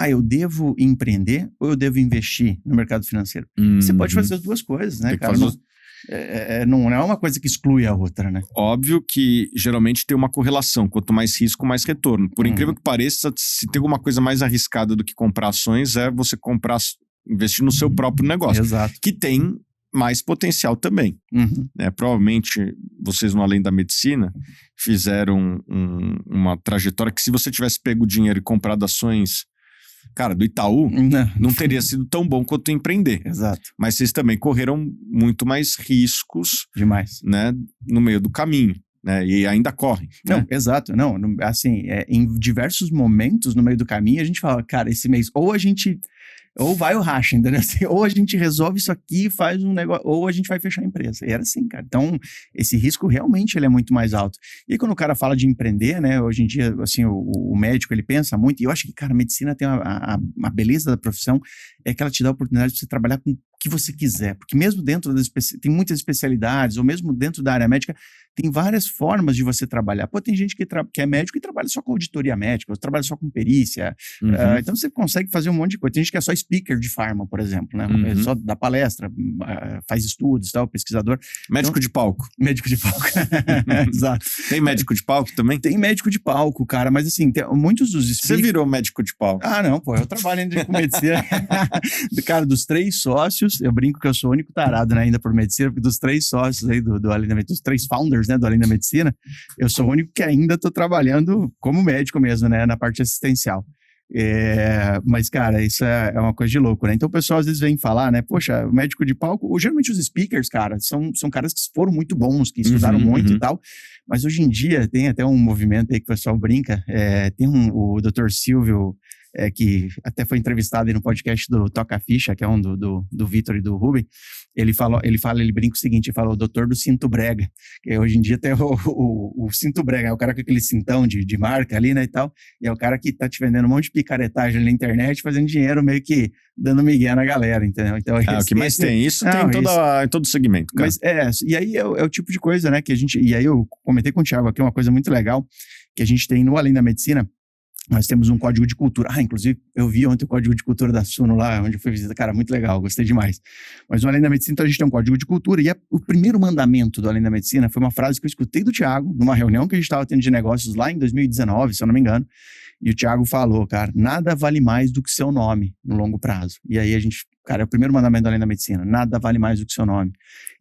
Eu devo empreender ou eu devo investir no mercado financeiro? Você pode fazer as duas coisas, né, cara? Não é uma coisa que exclui a outra, né? Óbvio que, geralmente, tem uma correlação. Quanto mais risco, mais retorno. Por incrível que pareça, se tem alguma coisa mais arriscada do que comprar ações, é você investir no seu próprio negócio. Exato. Que tem mais potencial também. Né? Provavelmente, vocês no Além da Medicina fizeram uma trajetória que, se você tivesse pego o dinheiro e comprado ações, cara, do Itaú, não teria sido tão bom quanto empreender. Exato. Mas vocês também correram muito mais riscos. Demais. Né, no meio do caminho. Né, e ainda correm. Não, né? Exato. Não, assim, em diversos momentos no meio do caminho, a gente fala, cara, esse mês, ou vai o racha, entendeu? Assim, ou a gente resolve isso aqui, faz um negócio, ou a gente vai fechar a empresa. E era assim, cara. Então, esse risco realmente ele é muito mais alto. E aí, quando o cara fala de empreender, né? Hoje em dia, assim, o médico, ele pensa muito, e eu acho que, cara, a medicina tem a beleza da profissão, é que ela te dá a oportunidade de você trabalhar com o que você quiser. Porque mesmo dentro tem muitas especialidades, ou mesmo dentro da área médica, tem várias formas de você trabalhar. Pô, tem gente que é médico e trabalha só com auditoria médica, ou trabalha só com perícia. Então, você consegue fazer um monte de coisa. Tem gente que é só speaker de farma, por exemplo, né? Só dá palestra, faz estudos, tal, pesquisador. Médico de palco. Médico de palco. Exato. Tem médico de palco também? Tem médico de palco, cara, mas assim, muitos dos speakers... Você virou médico de palco? Não, pô, eu trabalho ainda com medicina. Cara, dos 3 sócios, eu brinco que eu sou o único tarado, né, ainda por medicina, porque dos 3 sócios aí do Além da Medicina, dos 3 founders, né, do Além da Medicina, eu sou o único que ainda tô trabalhando como médico mesmo, né, na parte assistencial. Mas, cara, isso é uma coisa de louco, né? Então o pessoal às vezes vem falar, né? Poxa, o médico de palco, ou geralmente os speakers, cara, são caras que foram muito bons, que estudaram muito e tal. Mas hoje em dia tem até um movimento aí que o pessoal brinca. Tem o Dr. Silvio, que até foi entrevistado aí no podcast do Toca Ficha, que é um do Vitor e do Ruben. Ele brinca o seguinte, ele fala o doutor do cinto brega, que hoje em dia tem o cinto brega, é o cara com aquele cintão de marca ali, né, e tal, e é o cara que tá te vendendo um monte de picaretagem na internet, fazendo dinheiro meio que dando migué na galera, entendeu? Então, o que mais tem, isso tem em todo segmento, cara. Mas e aí é o tipo de coisa, né, que e aí eu comentei com o Thiago aqui uma coisa muito legal, que a gente tem no Além da Medicina. Nós temos um código de cultura. Inclusive, eu vi ontem o código de cultura da Suno lá, onde eu fui visitar. Cara, muito legal, gostei demais. Mas no Além da Medicina, então, a gente tem um código de cultura. E o primeiro mandamento do Além da Medicina foi uma frase que eu escutei do Thiago, numa reunião que a gente estava tendo de negócios lá em 2019, se eu não me engano. E o Thiago falou, cara, nada vale mais do que seu nome no longo prazo. E aí cara, é o primeiro mandamento do Além da Medicina, nada vale mais do que seu nome.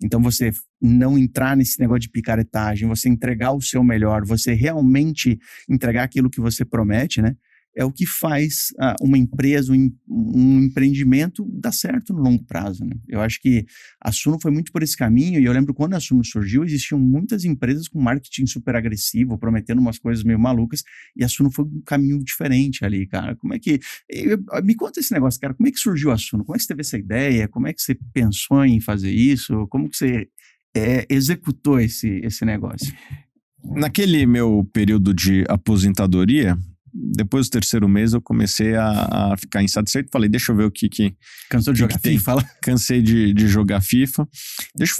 Então você não entrar nesse negócio de picaretagem, você entregar o seu melhor, você realmente entregar aquilo que você promete, né? É o que faz uma empresa, um empreendimento dar certo no longo prazo, né? Eu acho que a Suno foi muito por esse caminho, e eu lembro quando a Suno surgiu, existiam muitas empresas com marketing super agressivo, prometendo umas coisas meio malucas, e a Suno foi um caminho diferente ali, cara. Me conta esse negócio, cara, como é que surgiu a Suno? Como é que você teve essa ideia? Como é que você pensou em fazer isso? Como que você executou esse negócio? Naquele meu período de aposentadoria, depois do 3º mês, eu comecei a ficar insatisfeito. Falei, deixa eu ver o que Cansou de jogar FIFA? Cansei de jogar FIFA. Deixa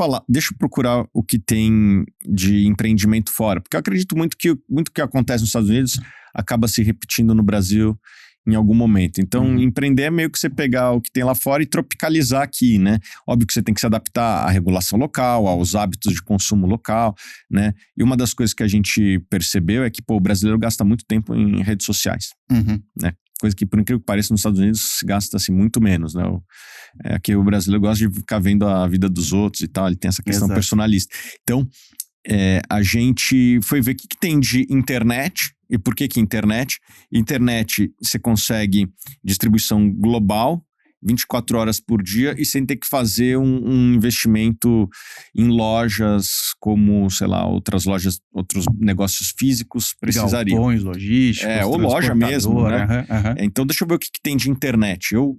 eu procurar o que tem de empreendimento fora. Porque eu acredito muito que acontece nos Estados Unidos acaba se repetindo no Brasil em algum momento. Então, empreender é meio que você pegar o que tem lá fora e tropicalizar aqui, né? Óbvio que você tem que se adaptar à regulação local, aos hábitos de consumo local, né? E uma das coisas que a gente percebeu é que, o brasileiro gasta muito tempo em redes sociais, né? Coisa que, por incrível que pareça, nos Estados Unidos se gasta assim, muito menos, né? Aqui o brasileiro gosta de ficar vendo a vida dos outros e tal, ele tem essa questão personalista. Então, a gente foi ver o que tem de internet. E por que internet? Internet, você consegue distribuição global, 24 horas por dia, e sem ter que fazer um investimento em lojas como, sei lá, outras lojas, outros negócios físicos precisariam. Galpões, logísticos, ou loja mesmo, né? Então, deixa eu ver o que tem de internet. Eu,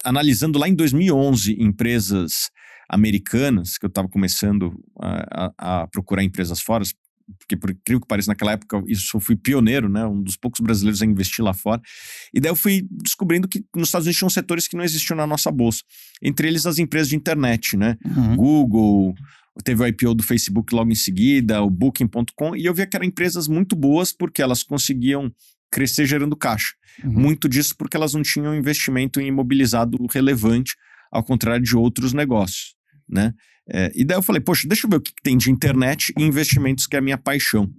analisando lá em 2011, empresas americanas, que eu estava começando a procurar empresas fora, porque por incrível que pareça, naquela época eu fui pioneiro, né? Um dos poucos brasileiros a investir lá fora. E daí eu fui descobrindo que nos Estados Unidos tinham setores que não existiam na nossa bolsa. Entre eles as empresas de internet, né? Google, teve o IPO do Facebook logo em seguida, o Booking.com, e eu via que eram empresas muito boas porque elas conseguiam crescer gerando caixa. Muito disso porque elas não tinham investimento em imobilizado relevante, ao contrário de outros negócios, né? E daí eu falei, poxa, deixa eu ver o que tem de internet e investimentos, que é a minha paixão.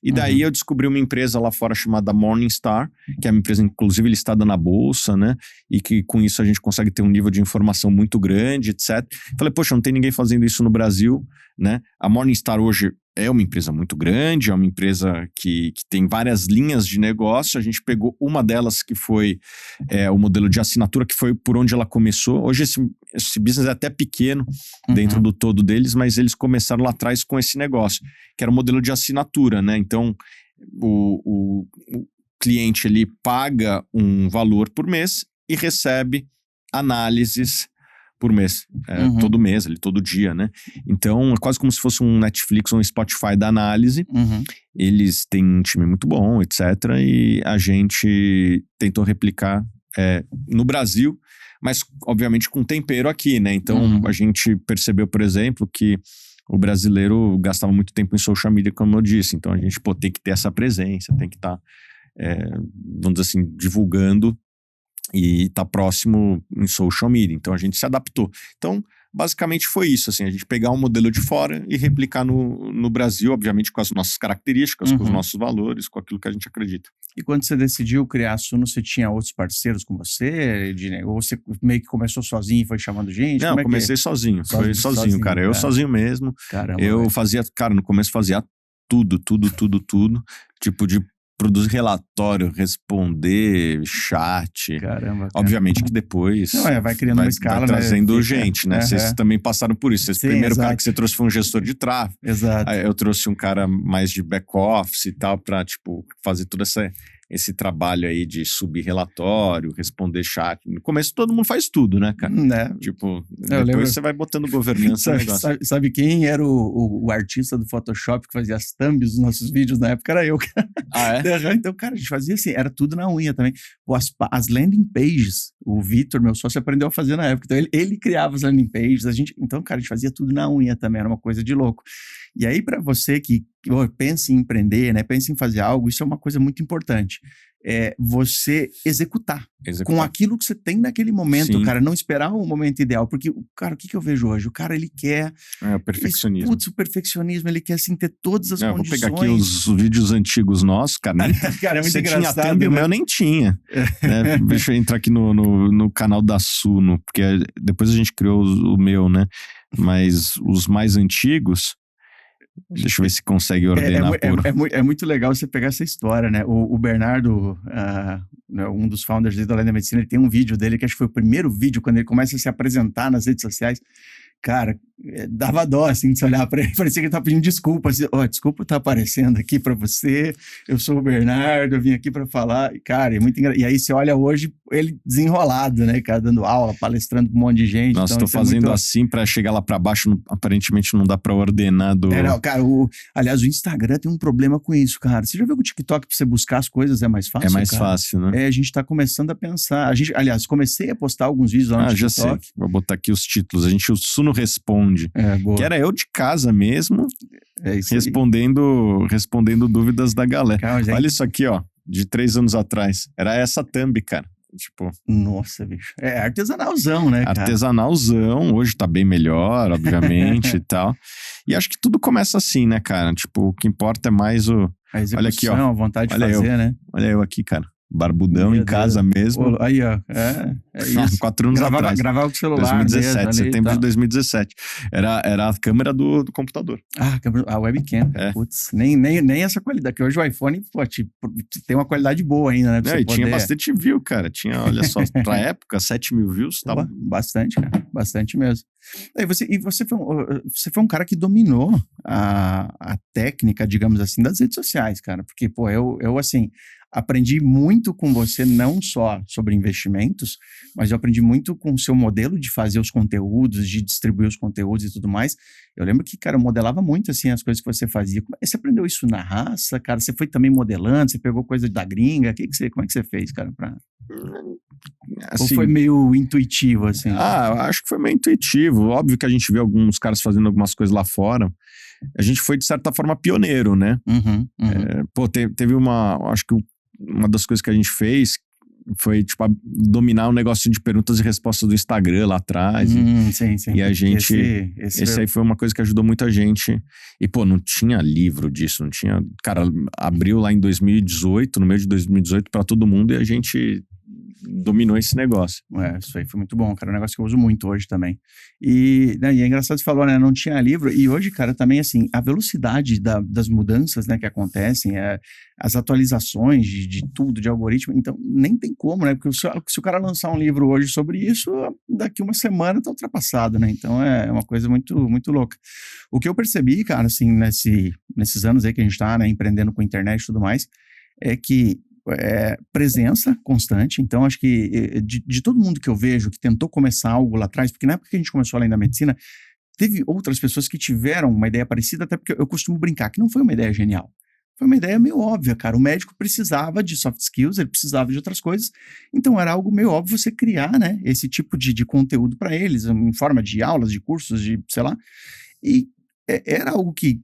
E daí eu descobri uma empresa lá fora chamada Morningstar, que é uma empresa inclusive listada na bolsa, né? E que com isso a gente consegue ter um nível de informação muito grande, etc. Falei, poxa, não tem ninguém fazendo isso no Brasil, né? A Morningstar hoje é uma empresa muito grande, é uma empresa que tem várias linhas de negócio. A gente pegou uma delas que foi o modelo de assinatura, que foi por onde ela começou. Hoje esse business é até pequeno dentro do todo deles, mas eles começaram lá atrás com esse negócio, que era o modelo de assinatura, né? Então, o cliente ele paga um valor por mês e recebe análises por mês, todo mês, todo dia, né? Então, é quase como se fosse um Netflix ou um Spotify da análise. Eles têm um time muito bom, etc. E a gente tentou replicar no Brasil, mas obviamente com tempero aqui, né? Então, a gente percebeu, por exemplo, que o brasileiro gastava muito tempo em social media, como eu disse. Então, a gente tem que ter essa presença, tem que estar, vamos dizer assim, divulgando e tá próximo em social media. Então a gente se adaptou. Então basicamente foi isso, assim, a gente pegar um modelo de fora e replicar no Brasil, obviamente com as nossas características, com os nossos valores, com aquilo que a gente acredita. E quando você decidiu criar a Suno, você tinha outros parceiros com você? Ou você meio que começou sozinho e foi chamando gente? Não, comecei sozinho. Foi sozinho, cara. Eu sozinho mesmo. Caramba, eu fazia, cara, no começo fazia tudo. Tipo de produzir relatório, responder, chat. Caramba, cara. Obviamente que depois vai criando uma escala, vai trazendo né? gente, né? Vocês também passaram por isso. Sim, Primeiro exato. cara que você trouxe foi um gestor de tráfego. Exato. Aí eu trouxe um cara mais de back-office e tal, pra, fazer todo esse trabalho aí de subir relatório, responder chat. No começo todo mundo faz tudo, né, cara? Depois você vai botando governança no negócio. Sabe quem era o artista do Photoshop que fazia as thumbs dos nossos vídeos na época? Era eu, cara. Ah, é? Então, cara, a gente fazia assim, era tudo na unha também. As landing pages, o Vitor, meu sócio, aprendeu a fazer na época. Então, ele criava as landing pages. Então, cara, a gente fazia tudo na unha também, era uma coisa de louco. E aí, para você que pensa em empreender, né, pensa em fazer algo, isso é uma coisa muito importante. Você executar com aquilo que você tem naquele momento. Sim. Cara, não esperar o momento ideal, porque, cara, o que eu vejo hoje? O cara, ele quer... o perfeccionismo. O perfeccionismo, ele quer, assim, ter todas as condições. Eu vou pegar aqui os vídeos antigos nossos, cara. Cara, é muito engraçado. Tinha thumb, o meu nem tinha. Né? Deixa eu entrar aqui no canal da Suno, porque depois a gente criou o meu, né? Mas os mais antigos... Deixa eu ver se consegue ordenar é muito legal você pegar essa história, né? O Bernardo, um dos founders da Além da Medicina, ele tem um vídeo dele, que acho que foi o primeiro vídeo, quando ele começa a se apresentar nas redes sociais. Cara, dava dó, assim, de se olhar pra ele. Parecia que ele tava pedindo desculpa. Assim, desculpa estar aparecendo aqui pra você. Eu sou o Bernardo, eu vim aqui pra falar. E, cara, é muito engraçado. E aí você olha hoje ele desenrolado, né, cara, dando aula, palestrando com um monte de gente. Nossa, tô fazendo assim pra chegar lá pra baixo, aparentemente não dá pra ordenar do... cara, aliás, o Instagram tem um problema com isso, cara. Você já viu que o TikTok, pra você buscar as coisas, é mais fácil? É mais fácil, né? A gente tá começando a pensar. Aliás, comecei a postar alguns vídeos lá no TikTok. Já sei. Vou botar aqui os títulos. O Suno Responde. Que era eu de casa mesmo, respondendo dúvidas da galera. Calma, olha isso aqui, ó, de 3 anos atrás. Era essa thumb, cara. Nossa, bicho. É artesanalzão, né, cara? Artesanalzão. Hoje tá bem melhor, obviamente, e tal. E acho que tudo começa assim, né, cara? O que importa é mais o... A execução, olha aqui, ó. A vontade de fazer, né? Olha eu aqui, cara. Barbudão em casa mesmo. Aí, ó. É isso. 4 anos atrás. Gravava com o celular. 2017, setembro de 2017. Era a câmera do computador. A webcam. Putz, nem essa qualidade. Que hoje o iPhone, tem uma qualidade boa ainda, né? Tinha bastante view, cara. Tinha, olha só, pra época, 7 mil views. Tava... Bastante, cara. Bastante mesmo. E você foi um cara que dominou a técnica, digamos assim, das redes sociais, cara. Porque, eu assim... aprendi muito com você, não só sobre investimentos, mas eu aprendi muito com o seu modelo de fazer os conteúdos, de distribuir os conteúdos e tudo mais. Eu lembro que, cara, eu modelava muito, assim, as coisas que você fazia. Você aprendeu isso na raça, cara? Você foi também modelando? Você pegou coisa da gringa? Como é que você fez, cara? Ou assim, foi meio intuitivo, assim? acho que foi meio intuitivo. Óbvio que a gente vê alguns caras fazendo algumas coisas lá fora. A gente foi, de certa forma, pioneiro, né? Uhum, uhum. Teve acho que uma das coisas que a gente fez foi, tipo, dominar o negócio de perguntas e respostas do Instagram lá atrás. Sim, sim. E a gente... Esse aí foi uma coisa que ajudou muita gente. E, não tinha livro disso, não tinha... Cara, abriu lá em 2018, no meio de 2018, para todo mundo, e a gente dominou esse negócio. Isso aí foi muito bom, cara. É um negócio que eu uso muito hoje também. E é engraçado você falou, né? Não tinha livro. E hoje, cara, também, assim, a velocidade das mudanças, né, que acontecem, as atualizações de tudo, de algoritmo. Então, nem tem como, né? Porque se o cara lançar um livro hoje sobre isso, daqui uma semana tá ultrapassado, né? Então, é uma coisa muito, muito louca. O que eu percebi, cara, assim, nesses anos aí que a gente tá, né, empreendendo com internet e tudo mais, é que presença constante. Então, acho que de todo mundo que eu vejo que tentou começar algo lá atrás, porque na época que a gente começou além da medicina, teve outras pessoas que tiveram uma ideia parecida, até porque eu costumo brincar que não foi uma ideia genial. Foi uma ideia meio óbvia, cara. O médico precisava de soft skills, ele precisava de outras coisas. Então, era algo meio óbvio você criar, né, esse tipo de conteúdo para eles, em forma de aulas, de cursos, de sei lá. E era algo que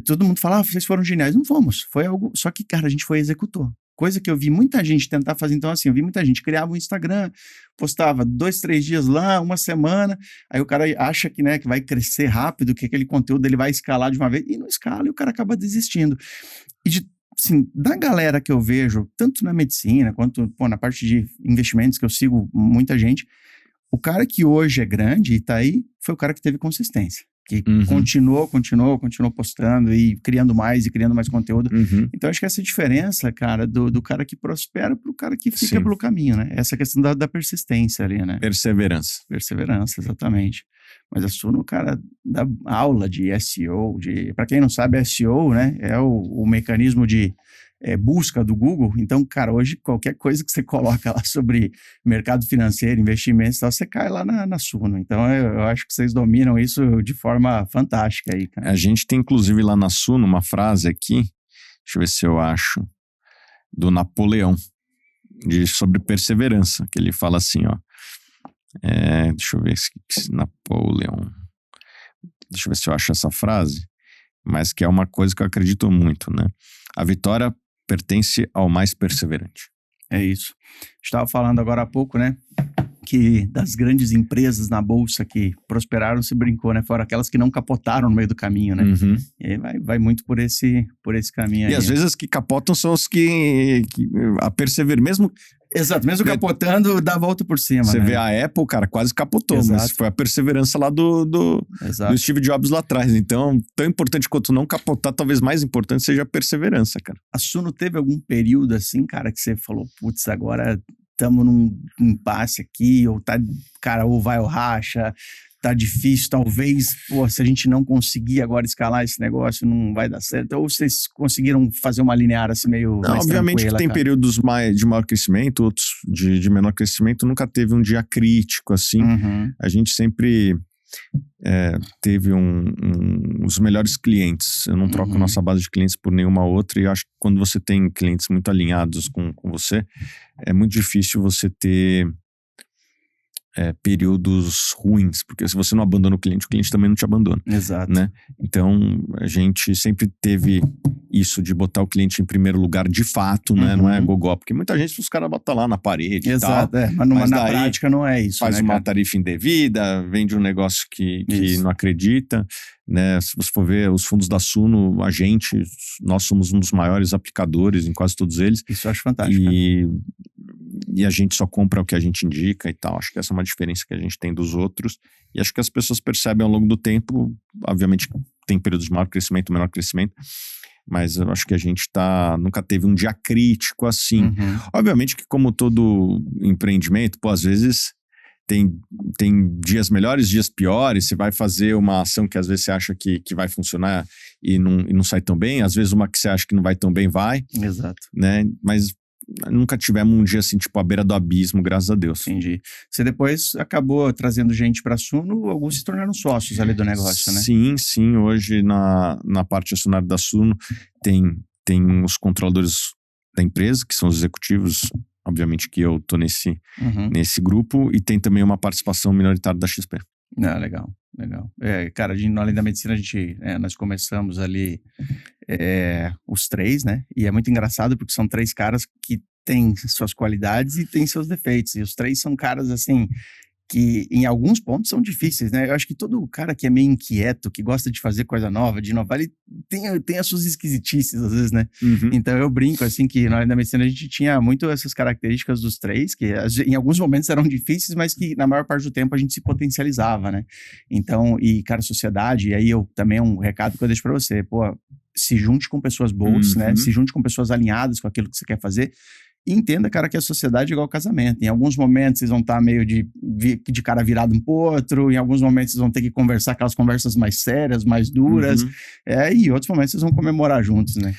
todo mundo falava, vocês foram geniais. Não fomos. Foi algo... Só que, cara, a gente foi e executou. Coisa que eu vi muita gente tentar fazer. Então, assim, eu vi muita gente criava um Instagram, postava 2, 3 dias lá, uma semana, aí o cara acha que, né, que vai crescer rápido, que aquele conteúdo ele vai escalar de uma vez, e não escala, e o cara acaba desistindo. E assim, da galera que eu vejo, tanto na medicina, quanto na parte de investimentos, que eu sigo muita gente, o cara que hoje é grande e tá aí, foi o cara que teve consistência. Que continuou postando e criando mais conteúdo. Então, acho que essa diferença, cara, do cara que prospera pro cara que fica pelo caminho, né? Essa questão da persistência ali, né? Perseverança, exatamente. Mas a Suno, cara, dá aula de SEO, para quem não sabe, SEO, né, é o mecanismo de busca do Google. Então, cara, hoje qualquer coisa que você coloca lá sobre mercado financeiro, investimentos e tal, você cai lá na Suno. Então, eu acho que vocês dominam isso de forma fantástica aí, cara. A gente tem, inclusive, lá na Suno, uma frase aqui, deixa eu ver se eu acho, do Napoleão, sobre perseverança, que ele fala assim, ó, deixa eu ver se Napoleão, deixa eu ver se eu acho essa frase, mas que é uma coisa que eu acredito muito, né? A vitória pertence ao mais perseverante. É isso. Estava falando agora há pouco, né, que das grandes empresas na bolsa que prosperaram, se brincou, né, foram aquelas que não capotaram no meio do caminho, né? E aí vai muito por esse caminho aí. E às vezes as que capotam são os que a perseverar, mesmo... Exato, mesmo capotando, dá a volta por cima. Você né? vê a Apple, cara, quase capotou, mas foi a perseverança lá do Steve Jobs lá atrás. Então, tão importante quanto não capotar, talvez mais importante seja a perseverança, cara. A Suno teve algum período assim, cara, que você falou, putz, agora estamos num impasse aqui, ou tá, cara, ou vai ou racha, tá difícil, talvez, se a gente não conseguir agora escalar esse negócio, não vai dar certo. Ou vocês conseguiram fazer uma linear assim meio mais obviamente que tem períodos de maior crescimento, outros de menor crescimento, nunca teve um dia crítico, assim. A gente sempre teve os melhores clientes. Eu não troco nossa base de clientes por nenhuma outra, e eu acho que quando você tem clientes muito alinhados com você, é muito difícil você ter períodos ruins, porque se você não abandona o cliente também não te abandona. Exato. Né? Então, a gente sempre teve isso de botar o cliente em primeiro lugar de fato, né? Não é gogó, porque muita gente, os caras botam lá na parede. Exato, e tal, mas na prática não é isso. Faz uma tarifa indevida, vende um negócio que não acredita. Né? Se você for ver os fundos da Suno, nós somos um dos maiores aplicadores em quase todos eles. Isso eu acho fantástico. E a gente só compra o que a gente indica e tal. Acho que essa é uma diferença que a gente tem dos outros. E acho que as pessoas percebem ao longo do tempo. Obviamente tem períodos de maior crescimento, menor crescimento. Mas eu acho que a gente nunca teve um dia crítico assim. Obviamente que, como todo empreendimento, às vezes tem dias melhores, dias piores. Você vai fazer uma ação que às vezes você acha que vai funcionar e não sai tão bem. Às vezes uma que você acha que não vai tão bem vai. Exato. Né? Mas nunca tivemos um dia assim, tipo, à beira do abismo, graças a Deus. Entendi. Você depois acabou trazendo gente para a Suno, alguns se tornaram sócios ali do negócio, né? Sim. Hoje, na parte acionária da Suno, tem os controladores da empresa, que são os executivos obviamente que eu tô nesse Uhum. grupo, e tem também uma participação minoritária da XP. Ah, legal, legal. Cara, no Além da Medicina, nós começamos ali os três, né? E é muito engraçado porque são três caras que têm suas qualidades e têm seus defeitos. E os três são caras, assim, que em alguns pontos são difíceis, né? Eu acho que todo cara que é meio inquieto, que gosta de fazer coisa nova, de inovar, ele tem as suas esquisitices, às vezes, né? Uhum. Então eu brinco, assim, que na área da medicina a gente tinha muito essas características dos três, que em alguns momentos eram difíceis, mas que na maior parte do tempo a gente se potencializava, né? Então, e cara, sociedade, e aí eu também um recado que eu deixo pra você, pô, se junte com pessoas boas, né? Se junte com pessoas alinhadas com aquilo que você quer fazer. E entenda, cara, que a sociedade é igual casamento. Em alguns momentos vocês vão estar meio de cara virado um pro outro, em alguns momentos vocês vão ter que conversar aquelas conversas mais sérias, mais duras, e em outros momentos vocês vão comemorar juntos, né?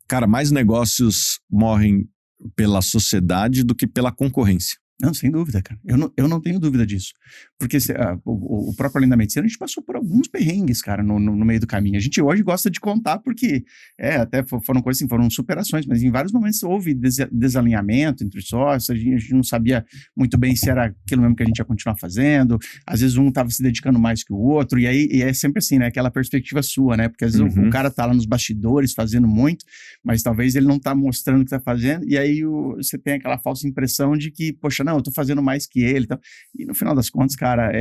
Cara, mais negócios morrem pela sociedade do que pela concorrência. Não, sem dúvida, cara. Eu não tenho dúvida disso. Porque o próprio Além da Medicina, a gente passou por alguns perrengues, cara, no meio do caminho. A gente hoje gosta de contar porque, até foram coisas assim, foram superações, mas em vários momentos houve desalinhamento entre sócios, a gente não sabia muito bem se era aquilo mesmo que a gente ia continuar fazendo, às vezes um estava se dedicando mais que o outro, e é sempre assim, né, aquela perspectiva sua, né, porque às vezes o cara tá lá nos bastidores fazendo muito, mas talvez ele não tá mostrando o que tá fazendo, e aí você tem aquela falsa impressão de que, poxa, não, eu tô fazendo mais que ele, então. E no final das contas, cara,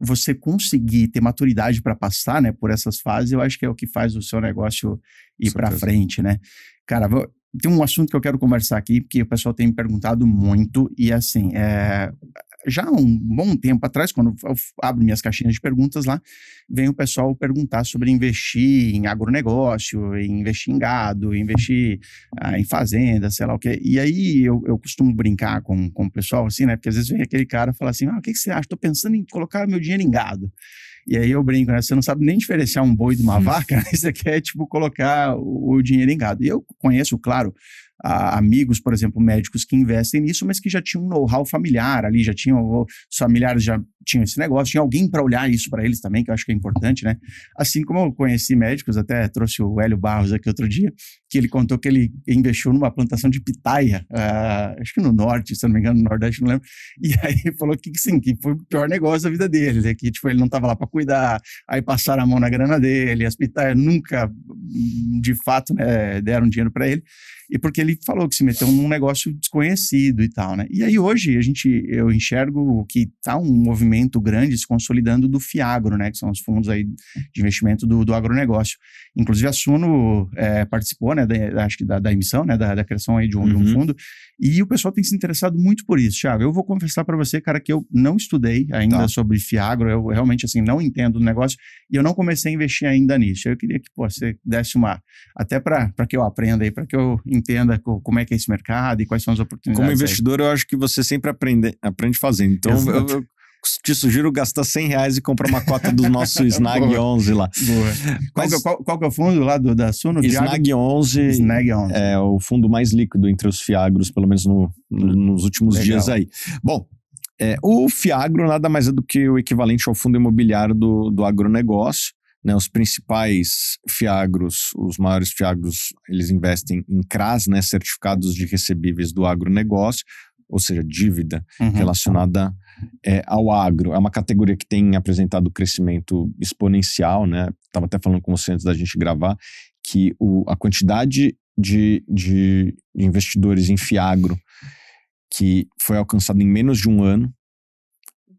você conseguir ter maturidade para passar, né, por essas fases, eu acho que é o que faz o seu negócio ir para frente, né? Cara, tem um assunto que eu quero conversar aqui, porque o pessoal tem me perguntado muito, e assim, já há um bom tempo atrás, quando eu abro minhas caixinhas de perguntas lá, vem o pessoal perguntar sobre investir em agronegócio, investir em gado, investir em fazenda, sei lá o quê. E aí eu costumo brincar com o pessoal, assim, né? Porque às vezes vem aquele cara e fala assim, o que você acha? Tô pensando em colocar meu dinheiro em gado. E aí eu brinco, né? Você não sabe nem diferenciar um boi de uma vaca, você quer, tipo, colocar o dinheiro em gado. E eu conheço, claro, amigos, por exemplo, médicos que investem nisso, mas que já tinham um know-how familiar ali, já tinham, os familiares já tinham esse negócio, tinha alguém para olhar isso para eles também, que eu acho que é importante, né? Assim como eu conheci médicos, até trouxe o Hélio Barros aqui outro dia, que ele contou que ele investiu numa plantação de pitaia, acho que no norte, se eu não me engano, no nordeste, não lembro, e aí ele falou que sim, que foi o pior negócio da vida dele, né? Que tipo, ele não estava lá para cuidar, aí passaram a mão na grana dele, as pitaias nunca, de fato, né, deram dinheiro para ele, e porque ele falou que se meteu num negócio desconhecido e tal, né? E aí hoje eu enxergo que tá um movimento grande se consolidando do FIAGRO, né? Que são os fundos aí de investimento do agronegócio. Inclusive a Suno participou, né? Acho que da emissão, né? Da criação aí de um fundo. E o pessoal tem se interessado muito por isso, Thiago. Eu vou confessar para você, cara, que eu não estudei ainda sobre FIAGRO. Eu realmente, assim, não entendo o negócio e eu não comecei a investir ainda nisso. Eu queria que você desse até para que eu aprenda aí, para que eu entenda como é que é esse mercado e quais são as oportunidades. Como investidor, eu acho que você sempre aprende fazendo. Então, eu te sugiro gastar R$100 e comprar uma cota do nosso Snag 11 lá. Boa. Mas qual que é o fundo lá da Suno? Snag 11 é o fundo mais líquido entre os FIAGROS, pelo menos nos últimos dias aí. Bom, o FIAGRO nada mais é do que o equivalente ao fundo imobiliário do agronegócio. Né, os principais FIAGROS, os maiores FIAGROS, eles investem em CRAs, né, certificados de recebíveis do agronegócio, ou seja, dívida relacionada ao agro. É uma categoria que tem apresentado crescimento exponencial, né? Estava até falando com você antes da gente gravar, que a quantidade de investidores em FIAGRO que foi alcançado em menos de um ano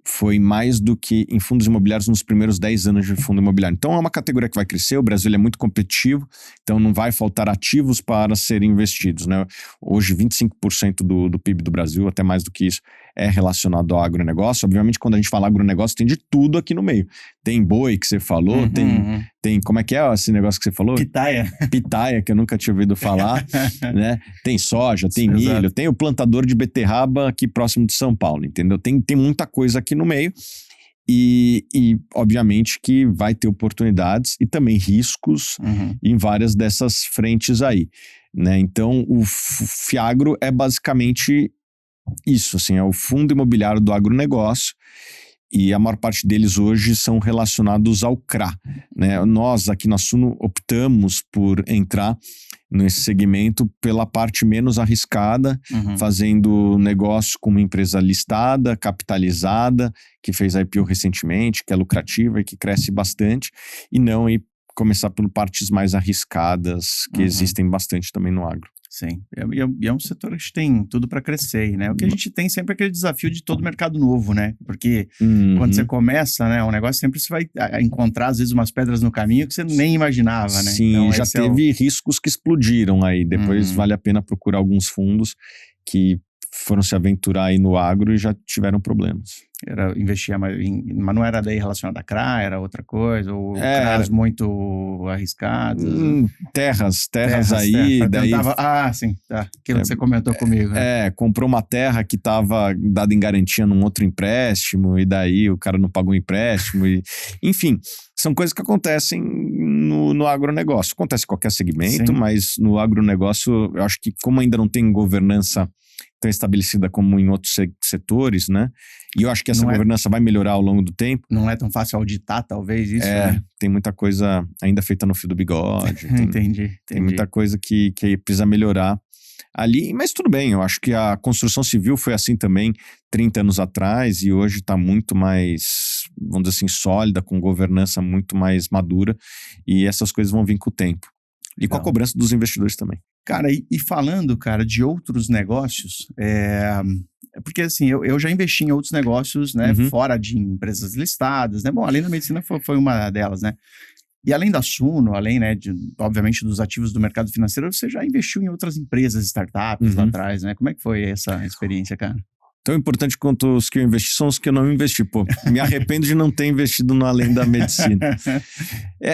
foi mais do que em fundos imobiliários nos primeiros 10 anos de fundo imobiliário. Então é uma categoria que vai crescer, o Brasil é muito competitivo, então não vai faltar ativos para serem investidos, né? Hoje 25% do PIB do Brasil, até mais do que isso, é relacionado ao agronegócio. Obviamente quando a gente fala agronegócio tem de tudo aqui no meio. Tem boi que você falou, tem como é que é esse negócio que você falou? Pitaia, que eu nunca tinha ouvido falar, né? Tem soja, tem milho, exato. Tem o plantador de beterraba aqui próximo de São Paulo, entendeu? Tem muita coisa aqui no meio e obviamente que vai ter oportunidades e também riscos em várias dessas frentes aí, né? Então o FIAGRO é basicamente isso, assim, é o fundo imobiliário do agronegócio. E a maior parte deles hoje são relacionados ao CRA, né? Nós aqui na Suno optamos por entrar nesse segmento pela parte menos arriscada, fazendo negócio com uma empresa listada, capitalizada, que fez IPO recentemente, que é lucrativa e que cresce bastante, e não ir começar por partes mais arriscadas, que existem bastante também no agro. Sim, e é um setor que tem tudo para crescer, né? O que a gente tem sempre é aquele desafio de todo mercado novo, né? Porque quando você começa, né, um negócio sempre você vai encontrar, às vezes, umas pedras no caminho que você nem imaginava, né? Sim, então, já teve riscos que explodiram aí. Depois vale a pena procurar alguns fundos que foram se aventurar aí no agro e já tiveram problemas. Investia, mas não era daí relacionado a CRA, era outra coisa, ou CRAs muito arriscados. Terras aí, daí... sim, tá. Aquilo que você comentou comigo. Né? Comprou uma terra que estava dada em garantia num outro empréstimo, e daí o cara não pagou o empréstimo. Enfim, são coisas que acontecem no agronegócio. Acontece em qualquer segmento, mas no agronegócio, eu acho que como ainda não tem governança tão estabelecida como em outros setores, né? E eu acho que essa governança vai melhorar ao longo do tempo. Não é tão fácil auditar, talvez, isso, né? Tem muita coisa ainda feita no fio do bigode. Entendi. Tem muita coisa que precisa melhorar ali, mas tudo bem, eu acho que a construção civil foi assim também 30 anos atrás e hoje está muito mais, vamos dizer assim, sólida, com governança muito mais madura, e essas coisas vão vir com o tempo. E com a cobrança dos investidores também. Cara, e falando, cara, de outros negócios, porque assim, eu já investi em outros negócios, né, fora de empresas listadas, né? Bom, além da medicina foi uma delas, né? E além da Suno, além, né, obviamente, dos ativos do mercado financeiro, você já investiu em outras empresas, startups lá atrás, né? Como é que foi essa experiência, cara? Tão importante quanto os que eu investi são os que eu não investi. Pô, me arrependo de não ter investido no Além da Medicina.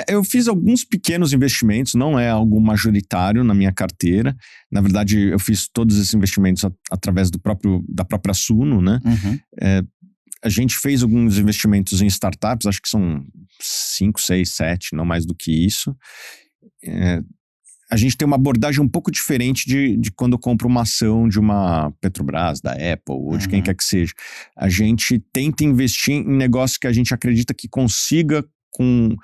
Eu fiz alguns pequenos investimentos, não é algo majoritário na minha carteira. Na verdade, eu fiz todos esses investimentos através da própria Suno, né? A gente fez alguns investimentos em startups, acho que são 5, 6, 7, não mais do que isso. A gente tem uma abordagem um pouco diferente de quando eu compro uma ação de uma Petrobras, da Apple, ou de quem quer que seja. A gente tenta investir em negócios que a gente acredita que consiga, com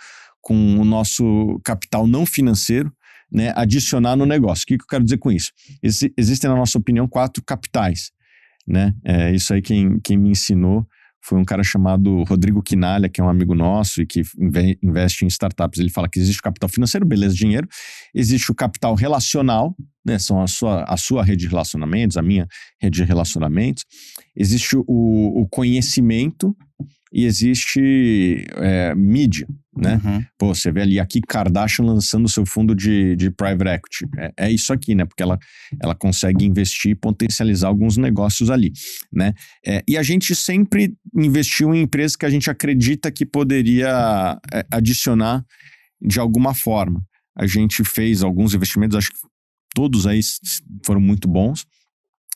o nosso capital não financeiro, né, adicionar no negócio. O que eu quero dizer com isso? Existem, na nossa opinião, 4 capitais. Né? Isso aí quem me ensinou foi um cara chamado Rodrigo Quinalha, que é um amigo nosso e que investe em startups. Ele fala que existe o capital financeiro, beleza, dinheiro. Existe o capital relacional, né? São a sua rede de relacionamentos, a minha rede de relacionamentos. Existe o conhecimento e existe mídia, né? Pô, você vê ali a Kim Kardashian lançando o seu fundo de private equity. É isso aqui, né? Porque ela consegue investir e potencializar alguns negócios ali, né? E a gente sempre investiu em empresas que a gente acredita que poderia adicionar de alguma forma. A gente fez alguns investimentos, acho que todos aí foram muito bons,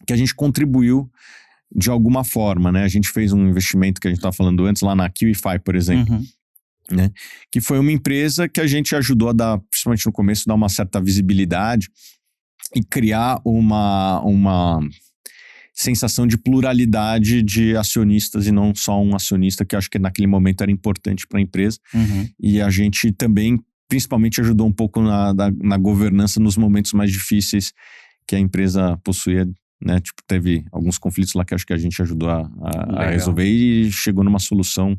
que a gente contribuiu de alguma forma, né? A gente fez um investimento que a gente estava falando antes lá na QIFI, por exemplo, né? Que foi uma empresa que a gente ajudou a dar, principalmente no começo, dar uma certa visibilidade e criar uma sensação de pluralidade de acionistas e não só um acionista, que acho que naquele momento era importante para a empresa. E a gente também, principalmente, ajudou um pouco na governança nos momentos mais difíceis que a empresa possuía. Né? Tipo, teve alguns conflitos lá que acho que a gente ajudou a resolver e chegou numa solução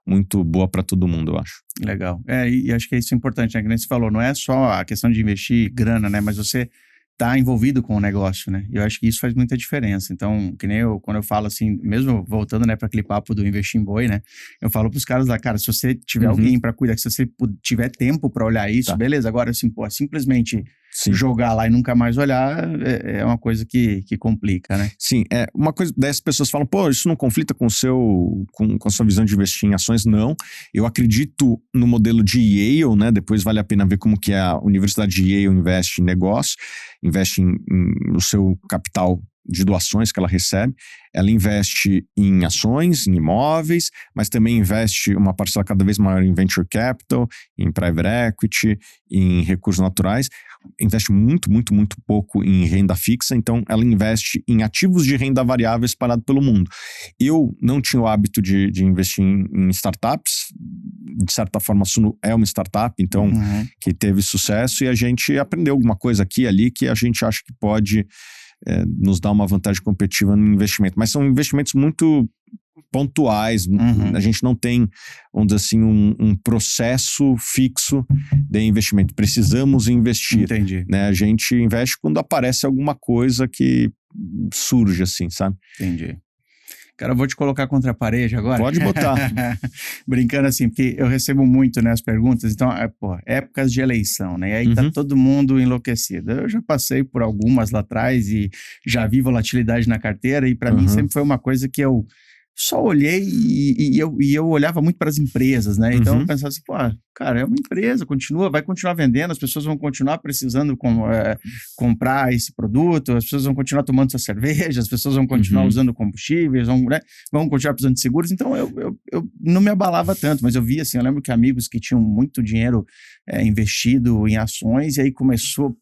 muito boa para todo mundo, eu acho. Legal. E acho que isso é importante, né? Que nem você falou, não é só a questão de investir grana, né? Mas você tá envolvido com o negócio, né? E eu acho que isso faz muita diferença. Então, que nem quando eu falo assim, mesmo voltando, né, para aquele papo do Investir em Boi, né? Eu falo pros caras lá, cara, se você tiver alguém para cuidar, se você tiver tempo para olhar isso, beleza. Agora, assim, pô, simplesmente jogar lá e nunca mais olhar é uma coisa que complica, né? Sim, uma coisa, dessas pessoas falam, pô, isso não conflita com a sua visão de investir em ações? Não, eu acredito no modelo de Yale, né? Depois vale a pena ver como que a Universidade de Yale investe em negócio, investe no seu capital de doações que ela recebe. Ela investe em ações, em imóveis, mas também investe uma parcela cada vez maior em venture capital, em private equity, em recursos naturais. Investe muito, muito, muito pouco em renda fixa, então ela investe em ativos de renda variável espalhado pelo mundo. Eu não tinha o hábito de investir em startups, de certa forma, a Suno é uma startup, então, que teve sucesso, e a gente aprendeu alguma coisa aqui e ali que a gente acha que pode nos dar uma vantagem competitiva no investimento. Mas são investimentos muito pontuais, a gente não tem, vamos dizer assim, um processo fixo de investimento. Precisamos investir. Entendi. Né? A gente investe quando aparece alguma coisa que surge, assim, sabe? Entendi. Cara, eu vou te colocar contra a parede agora. Pode botar. Brincando assim, porque eu recebo muito, né, as perguntas. Então, épocas de eleição, né? E aí tá todo mundo enlouquecido. Eu já passei por algumas lá atrás e já vi volatilidade na carteira e para mim sempre foi uma coisa que eu só olhei e eu olhava muito para as empresas, né? Então eu pensava assim, cara, é uma empresa, vai continuar vendendo, as pessoas vão continuar precisando comprar esse produto, as pessoas vão continuar tomando sua cerveja, as pessoas vão continuar usando combustíveis, vão continuar precisando de seguros. Então eu não me abalava tanto, mas eu via assim, eu lembro que amigos que tinham muito dinheiro investido em ações, e aí começou,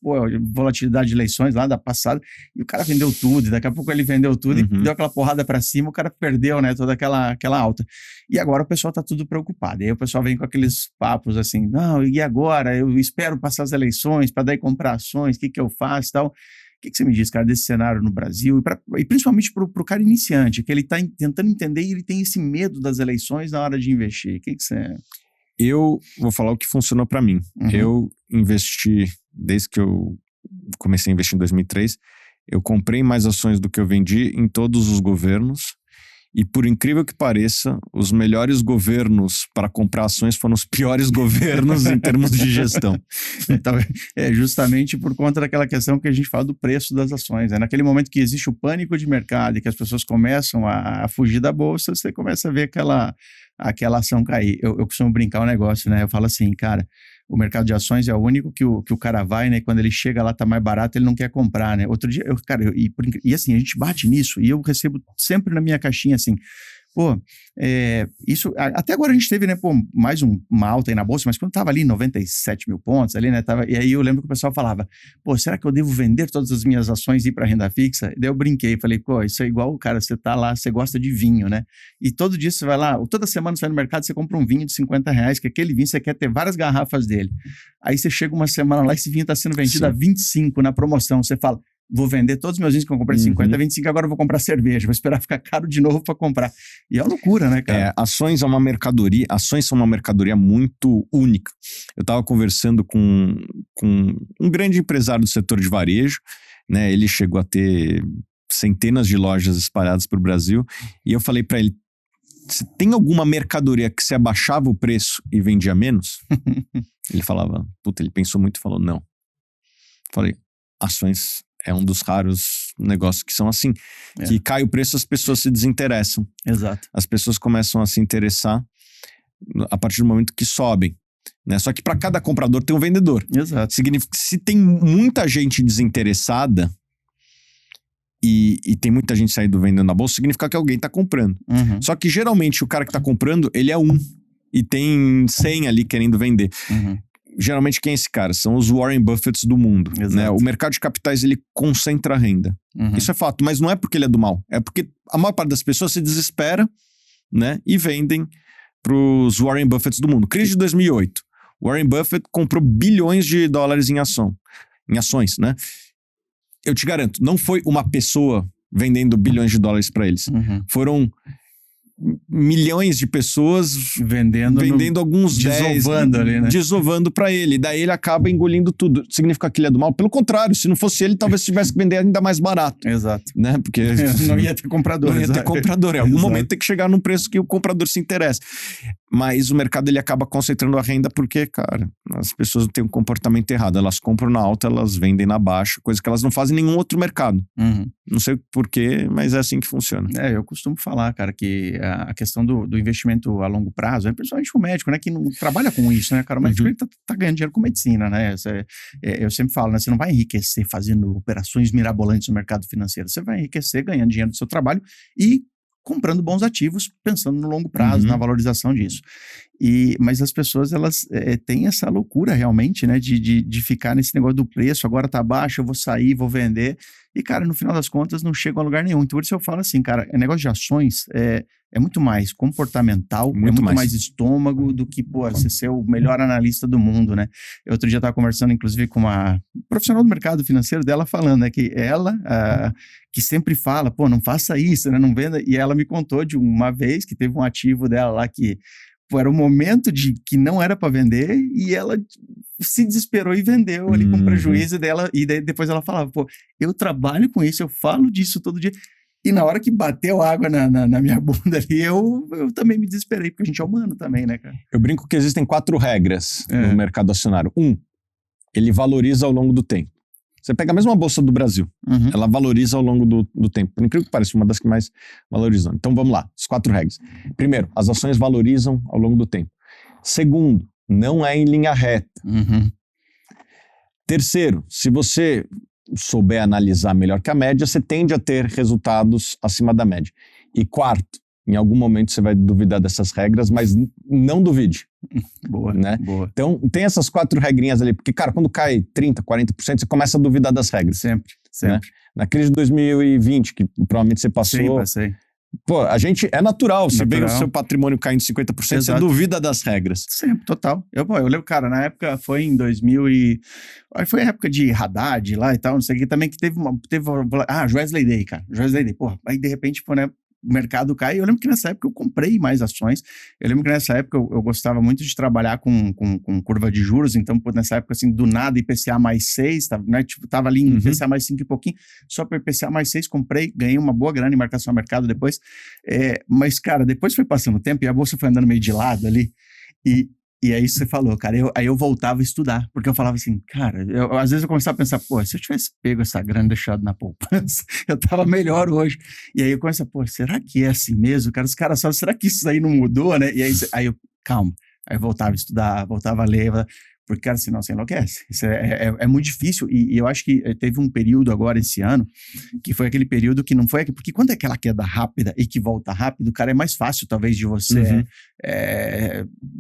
volatilidade de eleições lá da passada, e o cara vendeu tudo, e daqui a pouco ele vendeu tudo e deu aquela porrada para cima, o cara perdeu, né, toda aquela alta. E agora o pessoal tá tudo preocupado. E aí o pessoal vem com aqueles papos assim, não, e agora? Eu espero passar as eleições para daí comprar ações, o que eu faço e tal. O que você me diz, cara, desse cenário no Brasil? E principalmente pro cara iniciante, que ele tá tentando entender e ele tem esse medo das eleições na hora de investir. O que você... Eu vou falar o que funcionou para mim. Eu investi, desde que eu comecei a investir em 2003, eu comprei mais ações do que eu vendi em todos os governos. E por incrível que pareça, os melhores governos para comprar ações foram os piores governos em termos de gestão. Então, justamente por conta daquela questão que a gente fala do preço das ações. Naquele momento que existe o pânico de mercado e que as pessoas começam a fugir da bolsa, você começa a ver aquela ação cair. Eu costumo brincar um negócio, né? Eu falo assim, cara, o mercado de ações é o único que o cara vai, né? E quando ele chega lá, tá mais barato, ele não quer comprar, né? Outro dia, e assim, a gente bate nisso, e eu recebo sempre na minha caixinha assim, isso, até agora a gente teve, né, mais uma alta aí na bolsa, mas quando tava ali 97 mil pontos ali, né, e aí eu lembro que o pessoal falava, será que eu devo vender todas as minhas ações e ir pra renda fixa? E daí eu brinquei, falei, isso é igual, cara, você tá lá, você gosta de vinho, né, e todo dia você vai lá, toda semana você vai no mercado, você compra um vinho de R$50, que aquele vinho você quer ter várias garrafas dele, aí você chega uma semana lá, esse vinho tá sendo vendido a 25 na promoção, você fala, vou vender todos os meus vinhos que eu comprei 50, 25, agora eu vou comprar cerveja, vou esperar ficar caro de novo para comprar. E é uma loucura, né, cara? Ações são uma mercadoria muito única. Eu estava conversando com um grande empresário do setor de varejo, né? Ele chegou a ter centenas de lojas espalhadas para o Brasil, e eu falei para ele, você tem alguma mercadoria que você abaixava o preço e vendia menos? Ele falava, ele pensou muito e falou, não. Falei, ações é um dos raros negócios que são assim, que cai o preço, as pessoas se desinteressam. Exato. As pessoas começam a se interessar a partir do momento que sobem, né? Só que para cada comprador tem um vendedor. Exato. Significa que se tem muita gente desinteressada e tem muita gente saindo vendendo na bolsa, significa que alguém está comprando. Só que geralmente o cara que está comprando, ele é e tem 100 ali querendo vender. Geralmente quem é esse cara? São os Warren Buffetts do mundo, né? O mercado de capitais, ele concentra a renda. Isso é fato, mas não é porque ele é do mal. É porque a maior parte das pessoas se desespera, né? E vendem para os Warren Buffetts do mundo. Crise de 2008. Warren Buffett comprou bilhões de dólares em ações, né? Eu te garanto, não foi uma pessoa vendendo bilhões de dólares para eles. Foram milhões de pessoas vendendo alguns 10, ali, né? Desovando para ele. Daí ele acaba engolindo tudo. Significa que ele é do mal? Pelo contrário, se não fosse ele, talvez tivesse que vender ainda mais barato. Exato. Né? Porque não ia ter comprador. Não ia ter comprador. Em algum momento tem que chegar num preço que o comprador se interessa. Mas o mercado, ele acaba concentrando a renda porque, cara, as pessoas têm um comportamento errado. Elas compram na alta, elas vendem na baixa, coisa que elas não fazem em nenhum outro mercado. Não sei porquê, mas é assim que funciona. Eu costumo falar, cara, que a questão do investimento a longo prazo, principalmente o médico, né, que não trabalha com isso, né, cara, o médico ele tá ganhando dinheiro com medicina, né, eu sempre falo, né, você não vai enriquecer fazendo operações mirabolantes no mercado financeiro, você vai enriquecer ganhando dinheiro do seu trabalho e comprando bons ativos, pensando no longo prazo, na valorização disso. Mas as pessoas, elas têm essa loucura realmente, né, de ficar nesse negócio do preço, agora tá baixo, eu vou sair, vou vender, e cara, no final das contas não chega a lugar nenhum. Então por isso eu falo assim, cara, negócio de ações é muito mais comportamental, muito mais estômago do que, pô, você ser o melhor analista do mundo, né? Eu outro dia estava conversando, inclusive, com uma profissional do mercado financeiro dela, falando, né, que ela, que sempre fala, pô, não faça isso, né, não venda, e ela me contou de uma vez que teve um ativo dela lá que, pô, era um momento de que não era para vender, e ela se desesperou e vendeu ali com prejuízo dela, e daí depois ela falava, pô, eu trabalho com isso, eu falo disso todo dia. E na hora que bateu água na minha bunda ali, eu também me desesperei, porque a gente é humano também, né, cara? Eu brinco que existem 4 regras no mercado acionário. 1, ele valoriza ao longo do tempo. Você pega a mesma bolsa do Brasil, ela valoriza ao longo do tempo. Por incrível que pareça, uma das que mais valorizam. Então vamos lá, as 4 regras. Primeiro, as ações valorizam ao longo do tempo. Segundo, não é em linha reta. Terceiro, se você souber analisar melhor que a média, você tende a ter resultados acima da média. E quarto, em algum momento você vai duvidar dessas regras, mas não duvide. Boa, né? Boa. Então, tem essas 4 regrinhas ali, porque, cara, quando cai 30%, 40%, você começa a duvidar das regras. Sempre. Né? Na crise de 2020, que provavelmente você passou... Sim, passei. Pô, é natural, se bem o seu patrimônio caindo 50%, Exato. Você duvida das regras. Sempre, total. Eu lembro, cara, na época foi em 2000 foi a época de Haddad lá e tal, não sei o que, também que teve Wesley Day, cara. Wesley Day, porra, aí de repente, pô, né, o mercado cai. Eu lembro que nessa época eu comprei mais ações. Eu lembro que nessa época eu gostava muito de trabalhar com curva de juros. Então, pô, nessa época, assim, do nada, IPCA mais 6, né? Tipo, tava ali em IPCA mais 5 e pouquinho. Só para IPCA mais 6, comprei, ganhei uma boa grana em marcação a mercado depois. Mas, cara, depois foi passando o tempo e a bolsa foi andando meio de lado ali. E aí você falou, cara, aí eu voltava a estudar, porque eu falava assim, cara, às vezes eu começava a pensar, pô, se eu tivesse pego essa grana e deixado na poupança, eu tava melhor hoje. E aí eu comecei, pô, será que é assim mesmo? Cara, os caras falam, será que isso aí não mudou, né? E aí eu, calma, aí eu voltava a estudar, voltava a ler, porque, cara, senão você enlouquece. Isso é muito difícil, e eu acho que teve um período agora esse ano, que foi aquele período que não foi, porque quando é aquela queda rápida e que volta rápido, cara, é mais fácil talvez de você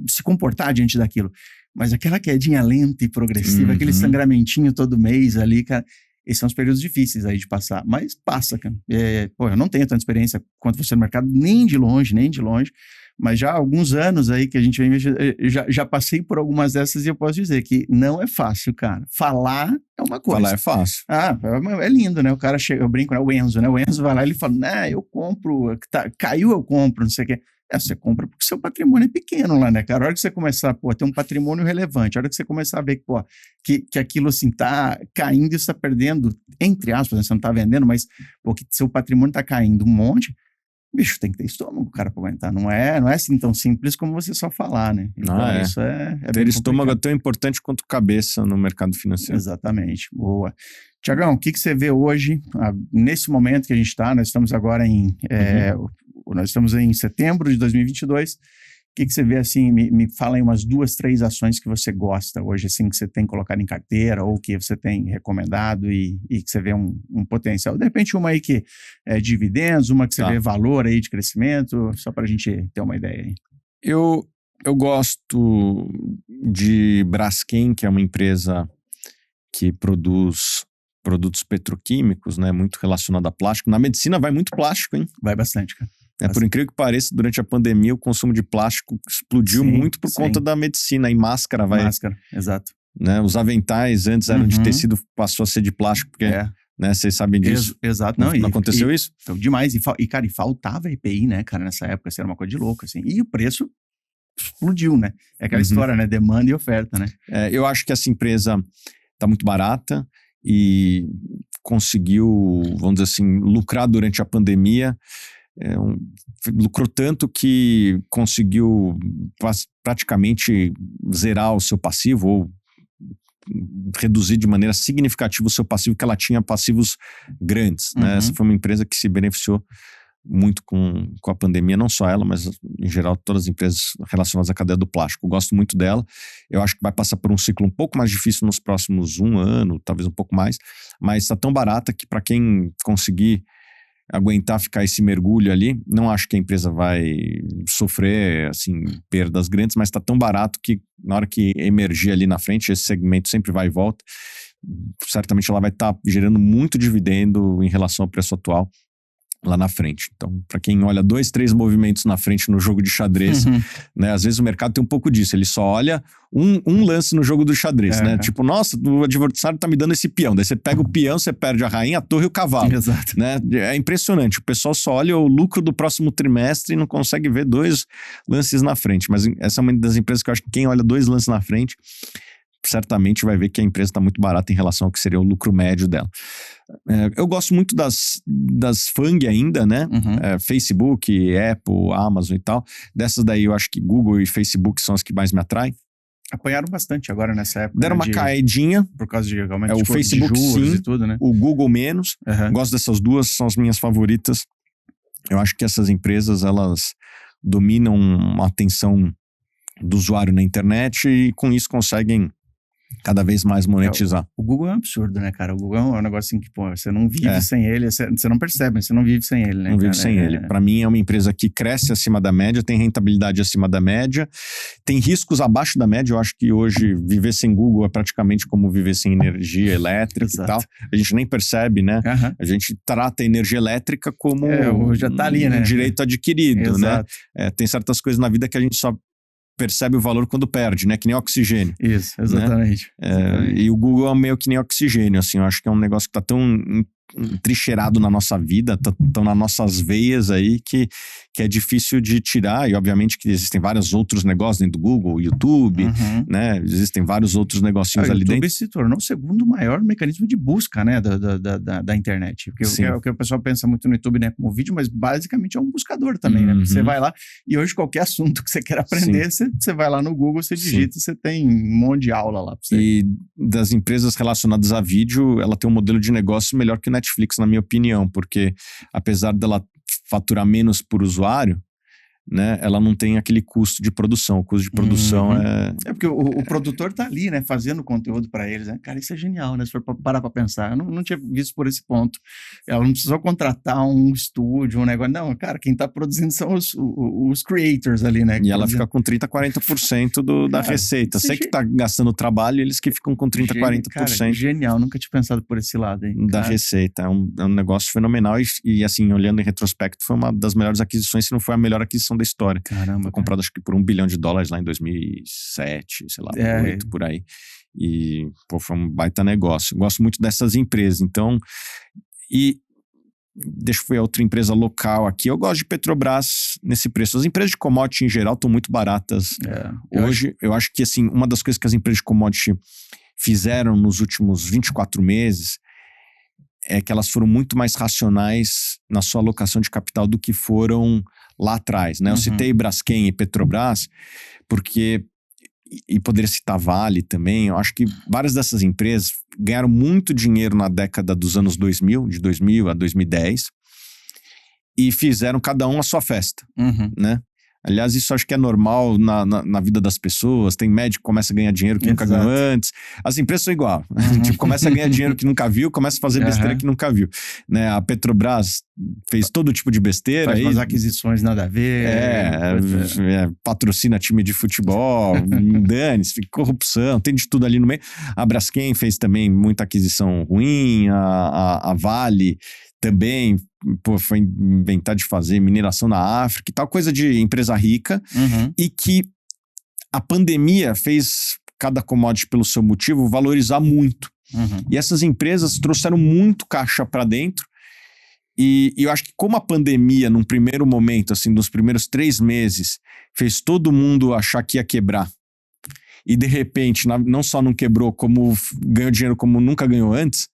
se comportar diante daquilo. Mas aquela quedinha lenta e progressiva, aquele sangramentinho todo mês ali, cara, esses são os períodos difíceis aí de passar, mas passa, cara. Eu não tenho tanta experiência quanto você no mercado, nem de longe, mas já há alguns anos aí que a gente vem já passei por algumas dessas e eu posso dizer que não é fácil, cara. Falar é uma coisa. Falar é fácil. É lindo, né? O cara chega, eu brinco, né? O Enzo, né? O Enzo vai lá e ele fala, eu compro, caiu eu compro, não sei o quê. Você compra porque seu patrimônio é pequeno lá, né, cara? A hora que você começar, a ter um patrimônio relevante, a hora que você começar a ver que aquilo, assim, tá caindo e você tá perdendo, entre aspas, né? Você não tá vendendo, mas, que seu patrimônio tá caindo um monte, bicho, tem que ter estômago, cara, pra aguentar. Não é assim tão simples como você só falar, né? Então, isso é ter estômago é tão importante quanto cabeça no mercado financeiro. Exatamente. Boa. Tiagão, o que você vê hoje, nesse momento que a gente está, nós estamos agora nós estamos em setembro de 2022, o que você vê, assim, me fala aí umas 2, 3 ações que você gosta hoje, assim, que você tem colocado em carteira ou que você tem recomendado e que você vê um potencial. De repente, uma aí que é dividendos, uma que você vê valor aí de crescimento, só para a gente ter uma ideia aí. Eu gosto de Braskem, que é uma empresa que produz produtos petroquímicos, né, muito relacionado a plástico. Na medicina vai muito plástico, hein? Vai bastante, cara. Por incrível que pareça, durante a pandemia o consumo de plástico explodiu muito por conta da medicina. E máscara Máscara, exato. Né, os aventais antes eram de tecido, passou a ser de plástico, porque né, vocês sabem disso. Exato. Não aconteceu isso? Então, demais. Cara, e faltava EPI, né, cara, nessa época, isso era uma coisa de louco, assim. E o preço explodiu, né? É aquela história, né? Demanda e oferta, né? Eu acho que essa empresa está muito barata e conseguiu, vamos dizer assim, lucrar durante a pandemia. Lucrou tanto que conseguiu praticamente zerar o seu passivo ou reduzir de maneira significativa o seu passivo, que ela tinha passivos grandes, né? Essa foi uma empresa que se beneficiou muito com a pandemia, não só ela, mas em geral todas as empresas relacionadas à cadeia do plástico. Eu gosto muito dela, eu acho que vai passar por um ciclo um pouco mais difícil nos próximos 1 ano, talvez um pouco mais, mas está tão barata que para quem conseguir aguentar ficar esse mergulho ali. Não acho que a empresa vai sofrer, assim, perdas grandes, mas está tão barato que na hora que emergir ali na frente, esse segmento sempre vai e volta. Certamente ela vai estar gerando muito dividendo em relação ao preço atual lá na frente. Então, para quem olha 2, 3 movimentos na frente no jogo de xadrez, né? Às vezes o mercado tem um pouco disso. Ele só olha um lance no jogo do xadrez, né? Tipo, nossa, o adversário tá me dando esse peão. Daí você pega o peão, você perde a rainha, a torre e o cavalo. Exato. Né? É impressionante. O pessoal só olha o lucro do próximo trimestre e não consegue ver 2 lances na frente. Mas essa é uma das empresas que eu acho que quem olha 2 lances na frente certamente vai ver que a empresa está muito barata em relação ao que seria o lucro médio dela. Eu gosto muito das FANG ainda, né? Facebook, Apple, Amazon e tal. Dessas daí eu acho que Google e Facebook são as que mais me atraem. Apanharam bastante agora nessa época. Deram uma caidinha. Por causa de aumento o Facebook de juros sim, e tudo, né? O Google menos. Gosto dessas duas, são as minhas favoritas. Eu acho que essas empresas, elas dominam uma atenção do usuário na internet e com isso conseguem cada vez mais monetizar. O Google é um absurdo, né, cara? O Google é um negócio assim que, pô, você não vive sem ele, você não percebe, você não vive sem ele, né? Não vive sem ele. Para mim é uma empresa que cresce acima da média, tem rentabilidade acima da média, tem riscos abaixo da média. Eu acho que hoje viver sem Google é praticamente como viver sem energia elétrica e tal. A gente nem percebe, né? A gente trata a energia elétrica como já tá ali, né? Um direito adquirido, né? Tem certas coisas na vida que a gente só percebe o valor quando perde, né? Que nem oxigênio. Isso, exatamente. Né? E o Google é meio que nem oxigênio, assim. Eu acho que é um negócio que tá tão entrincheirado na nossa vida, tão nas nossas veias aí, que é difícil de tirar. E obviamente que existem vários outros negócios dentro do Google, YouTube, né? Existem vários outros negocinhos ali dentro. O YouTube se tornou o segundo maior mecanismo de busca, né? Da internet. Porque o que o pessoal pensa muito no YouTube, né? Como vídeo, mas basicamente é um buscador também, né? Porque você vai lá e hoje qualquer assunto que você quer aprender, você vai lá no Google, você digita, você tem um monte de aula lá pra você. E das empresas relacionadas a vídeo, ela tem um modelo de negócio melhor que o Netflix, na minha opinião, porque apesar dela faturar menos por usuário, né, ela não tem aquele custo de produção. O custo de produção é porque o produtor tá ali, né, fazendo conteúdo para eles, né? Cara, isso é genial, né? Se for parar para pensar, eu não tinha visto por esse ponto. Ela não precisou contratar um estúdio, um negócio. Não, cara, quem tá produzindo são os creators ali, né? E ela fica com 30%, 40% da receita. Você que tá gastando trabalho, eles que ficam com 30%, 40%. Cara, genial, nunca tinha pensado por esse lado aí. Da receita. É um negócio fenomenal e assim, olhando em retrospecto, foi uma das melhores aquisições, se não foi a melhor aquisição da história. Caramba. Foi comprado acho que por $1 bilhão lá em 2007, sei lá, 2008, por aí. E, pô, foi um baita negócio. Gosto muito dessas empresas. Então, deixa eu ver outra empresa local aqui. Eu gosto de Petrobras nesse preço. As empresas de commodity em geral estão muito baratas. Hoje, eu acho que assim, uma das coisas que as empresas de commodity fizeram nos últimos 24 meses é que elas foram muito mais racionais na sua alocação de capital do que foram lá atrás, né? Eu citei Braskem e Petrobras porque, e poderia citar Vale também, eu acho que várias dessas empresas ganharam muito dinheiro na década dos anos 2000, de 2000 a 2010, e fizeram cada um a sua festa, né? Aliás, isso acho que é normal na vida das pessoas. Tem médico que começa a ganhar dinheiro que nunca ganhou antes. As empresas são igual. Tipo, começa a ganhar dinheiro que nunca viu, começa a fazer besteira que nunca viu. Né? A Petrobras fez todo tipo de besteira. Faz umas aquisições nada a ver. Patrocina time de futebol, dane-se, corrupção, tem de tudo ali no meio. A Braskem fez também muita aquisição ruim. A Vale também, foi inventar de fazer mineração na África e tal, coisa de empresa rica, e que a pandemia fez cada commodity pelo seu motivo valorizar muito. E essas empresas trouxeram muito caixa para dentro, e eu acho que como a pandemia, num primeiro momento, assim, nos primeiros 3 meses, fez todo mundo achar que ia quebrar, e de repente, não só não quebrou, como ganhou dinheiro como nunca ganhou antes,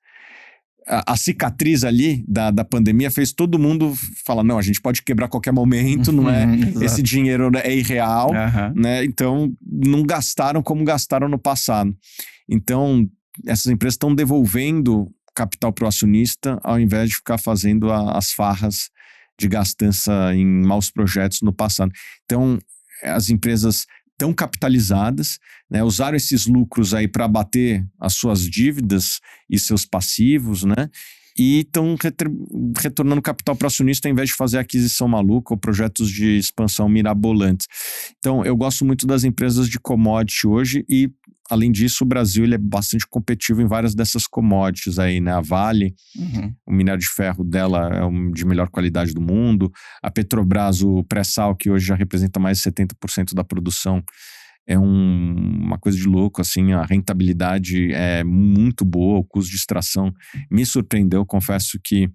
a cicatriz ali da pandemia fez todo mundo falar, não, a gente pode quebrar a qualquer momento, não é? Esse dinheiro é irreal, né? Então, não gastaram como gastaram no passado. Então, essas empresas estão devolvendo capital para o acionista ao invés de ficar fazendo as farras de gastança em maus projetos no passado. Então, as empresas tão capitalizadas, né, usaram esses lucros aí para abater as suas dívidas e seus passivos, né, e estão retornando capital para acionista ao invés de fazer aquisição maluca ou projetos de expansão mirabolantes. Então, eu gosto muito das empresas de commodity hoje e, além disso, o Brasil ele é bastante competitivo em várias dessas commodities aí, né? A Vale, o minério de ferro dela é de melhor qualidade do mundo. A Petrobras, o pré-sal, que hoje já representa mais de 70% da produção, é uma coisa de louco, assim, a rentabilidade é muito boa, o custo de extração me surpreendeu, confesso que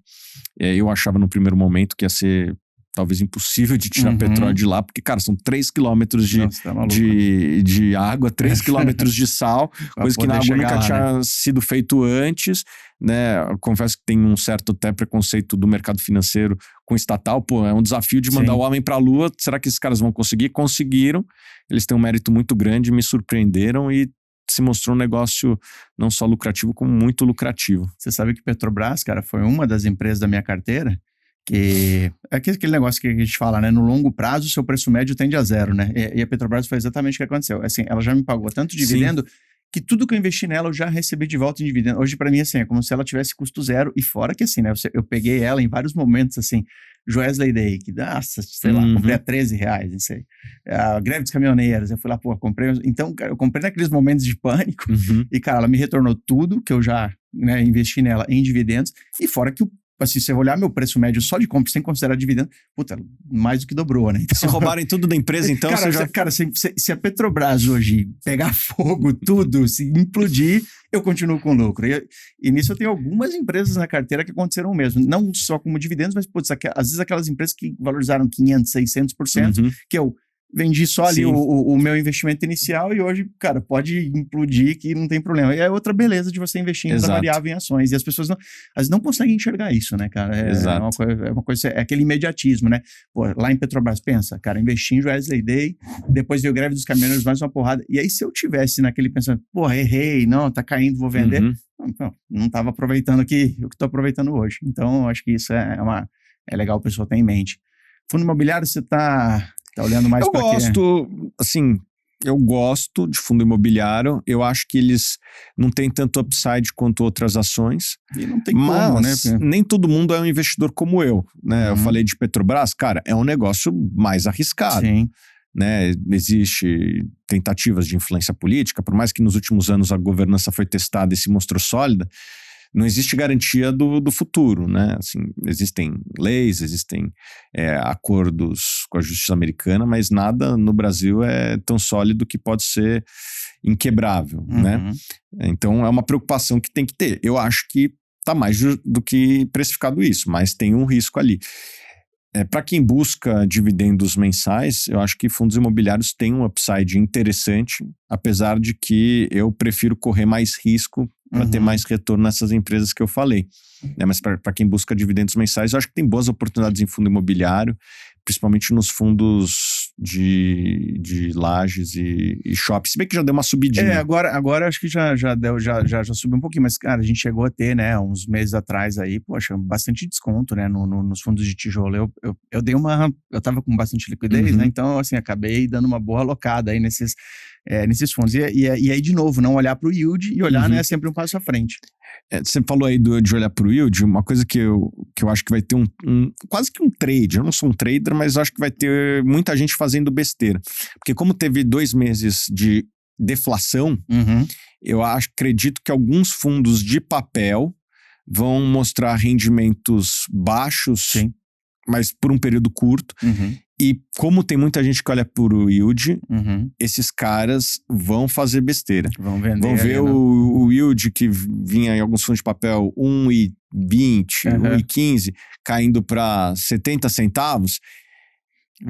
eu achava no primeiro momento que ia ser talvez impossível de tirar petróleo de lá, porque, cara, são 3 quilômetros de água, 3 quilômetros de sal, coisa que na água nunca tinha sido feito antes, né? Eu confesso que tem um certo até preconceito do mercado financeiro com estatal, pô, é um desafio de mandar o homem para a Lua, será que esses caras vão conseguir? Conseguiram, eles têm um mérito muito grande, me surpreenderam e se mostrou um negócio não só lucrativo, como muito lucrativo. Você sabe que Petrobras, cara, foi uma das empresas da minha carteira que é aquele negócio que a gente fala, né? No longo prazo, o seu preço médio tende a zero, né? E a Petrobras foi exatamente o que aconteceu. Assim, ela já me pagou tanto dividendo que tudo que eu investi nela eu já recebi de volta em dividendo. Hoje, para mim, assim, é como se ela tivesse custo zero. E fora que, assim, né? Eu peguei ela em vários momentos, assim, Joesley Day, que dá, sei lá, comprei a R$13, não sei. A greve dos caminhoneiros, eu fui lá, pô, comprei. Então, cara, eu comprei naqueles momentos de pânico e, cara, ela me retornou tudo que eu já, né, investi nela em dividendos. E fora que assim, se você olhar meu preço médio só de compra, sem considerar dividendo, puta, mais do que dobrou, né? Então, se roubarem tudo da empresa, então cara, se a Petrobras hoje pegar fogo, tudo, se implodir, eu continuo com lucro. E nisso eu tenho algumas empresas na carteira que aconteceram o mesmo. Não só como dividendos, mas, putz, às vezes aquelas empresas que valorizaram 500%, 600%, que eu vendi só ali o meu investimento inicial e hoje, cara, pode implodir que não tem problema. E é outra beleza de você investir em renda variável em ações. E as pessoas às vezes não conseguem enxergar isso, né, cara? É uma coisa, é aquele imediatismo, né? Pô, lá em Petrobras, pensa, cara, investi em Joesley Day, depois veio greve dos caminhoneiros, mais uma porrada. E aí, se eu tivesse naquele pensamento, pô, errei, não, tá caindo, vou vender. Não tava aproveitando aqui o que tô aproveitando hoje. Então, acho que isso é legal o pessoal ter em mente. Fundo imobiliário, você tá olhando mais para quê? Eu gosto de fundo imobiliário. Eu acho que eles não têm tanto upside quanto outras ações. E não tem como, né? Nem todo mundo é um investidor como eu, né? Eu falei de Petrobras, cara, é um negócio mais arriscado. Sim. Né? Existe tentativas de influência política, por mais que nos últimos anos a governança foi testada e se mostrou sólida, não existe garantia do futuro, né? Assim, existem leis, existem acordos com a justiça americana, mas nada no Brasil é tão sólido que pode ser inquebrável, né? Então é uma preocupação que tem que ter. Eu acho que está mais do que precificado isso, mas tem um risco ali. Para quem busca dividendos mensais, eu acho que fundos imobiliários têm um upside interessante, apesar de que eu prefiro correr mais risco para ter mais retorno nessas empresas que eu falei. Mas para quem busca dividendos mensais, eu acho que tem boas oportunidades em fundo imobiliário, principalmente nos fundos de lajes e shopping. Se bem que já deu uma subidinha. Agora acho que já subiu um pouquinho, mas, cara, a gente chegou a ter, né, uns meses atrás aí, poxa, bastante desconto, né, nos fundos de tijolo. Eu tava com bastante liquidez, né, então, assim, acabei dando uma boa alocada aí nesses fundos. E aí, de novo, não olhar para o yield e olhar, né, sempre um passo à frente. Você falou aí de olhar para o yield, uma coisa que eu acho que vai ter quase que um trade. Eu não sou um trader, mas acho que vai ter muita gente fazendo besteira. Porque como teve 2 meses de deflação, eu acredito que alguns fundos de papel vão mostrar rendimentos baixos, mas por um período curto. E como tem muita gente que olha por o yield, esses caras vão fazer besteira. Vão vender. Vão ver o yield que vinha em alguns fundos de papel 1,20, 1,15, caindo para 70 centavos.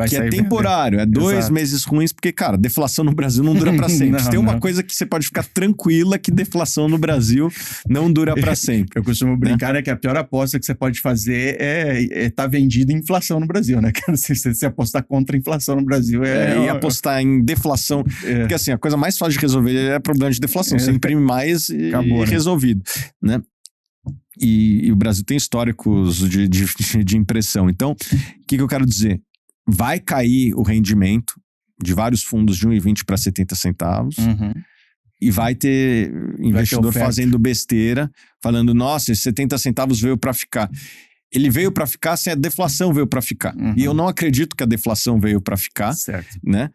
Que é temporário, é 2 meses ruins, porque, cara, deflação no Brasil não dura para sempre. Tem uma coisa que você pode ficar tranquila, que deflação no Brasil não dura para sempre. Eu costumo brincar, né, que a pior aposta que você pode fazer é estar vendido em inflação no Brasil, né? Se apostar contra a inflação no Brasil e apostar em deflação, porque assim, a coisa mais fácil de resolver é problema de deflação. Você imprime mais e acabou, resolvido, né? E o Brasil tem históricos de impressão. Então, o que eu quero dizer? Vai cair o rendimento de vários fundos de 1,20 para 70 centavos. E vai ter investidor fazendo besteira, falando, nossa, esses 70 centavos veio para ficar. Ele veio para ficar se a deflação veio para ficar. E eu não acredito que a deflação veio para ficar. Certo. Né?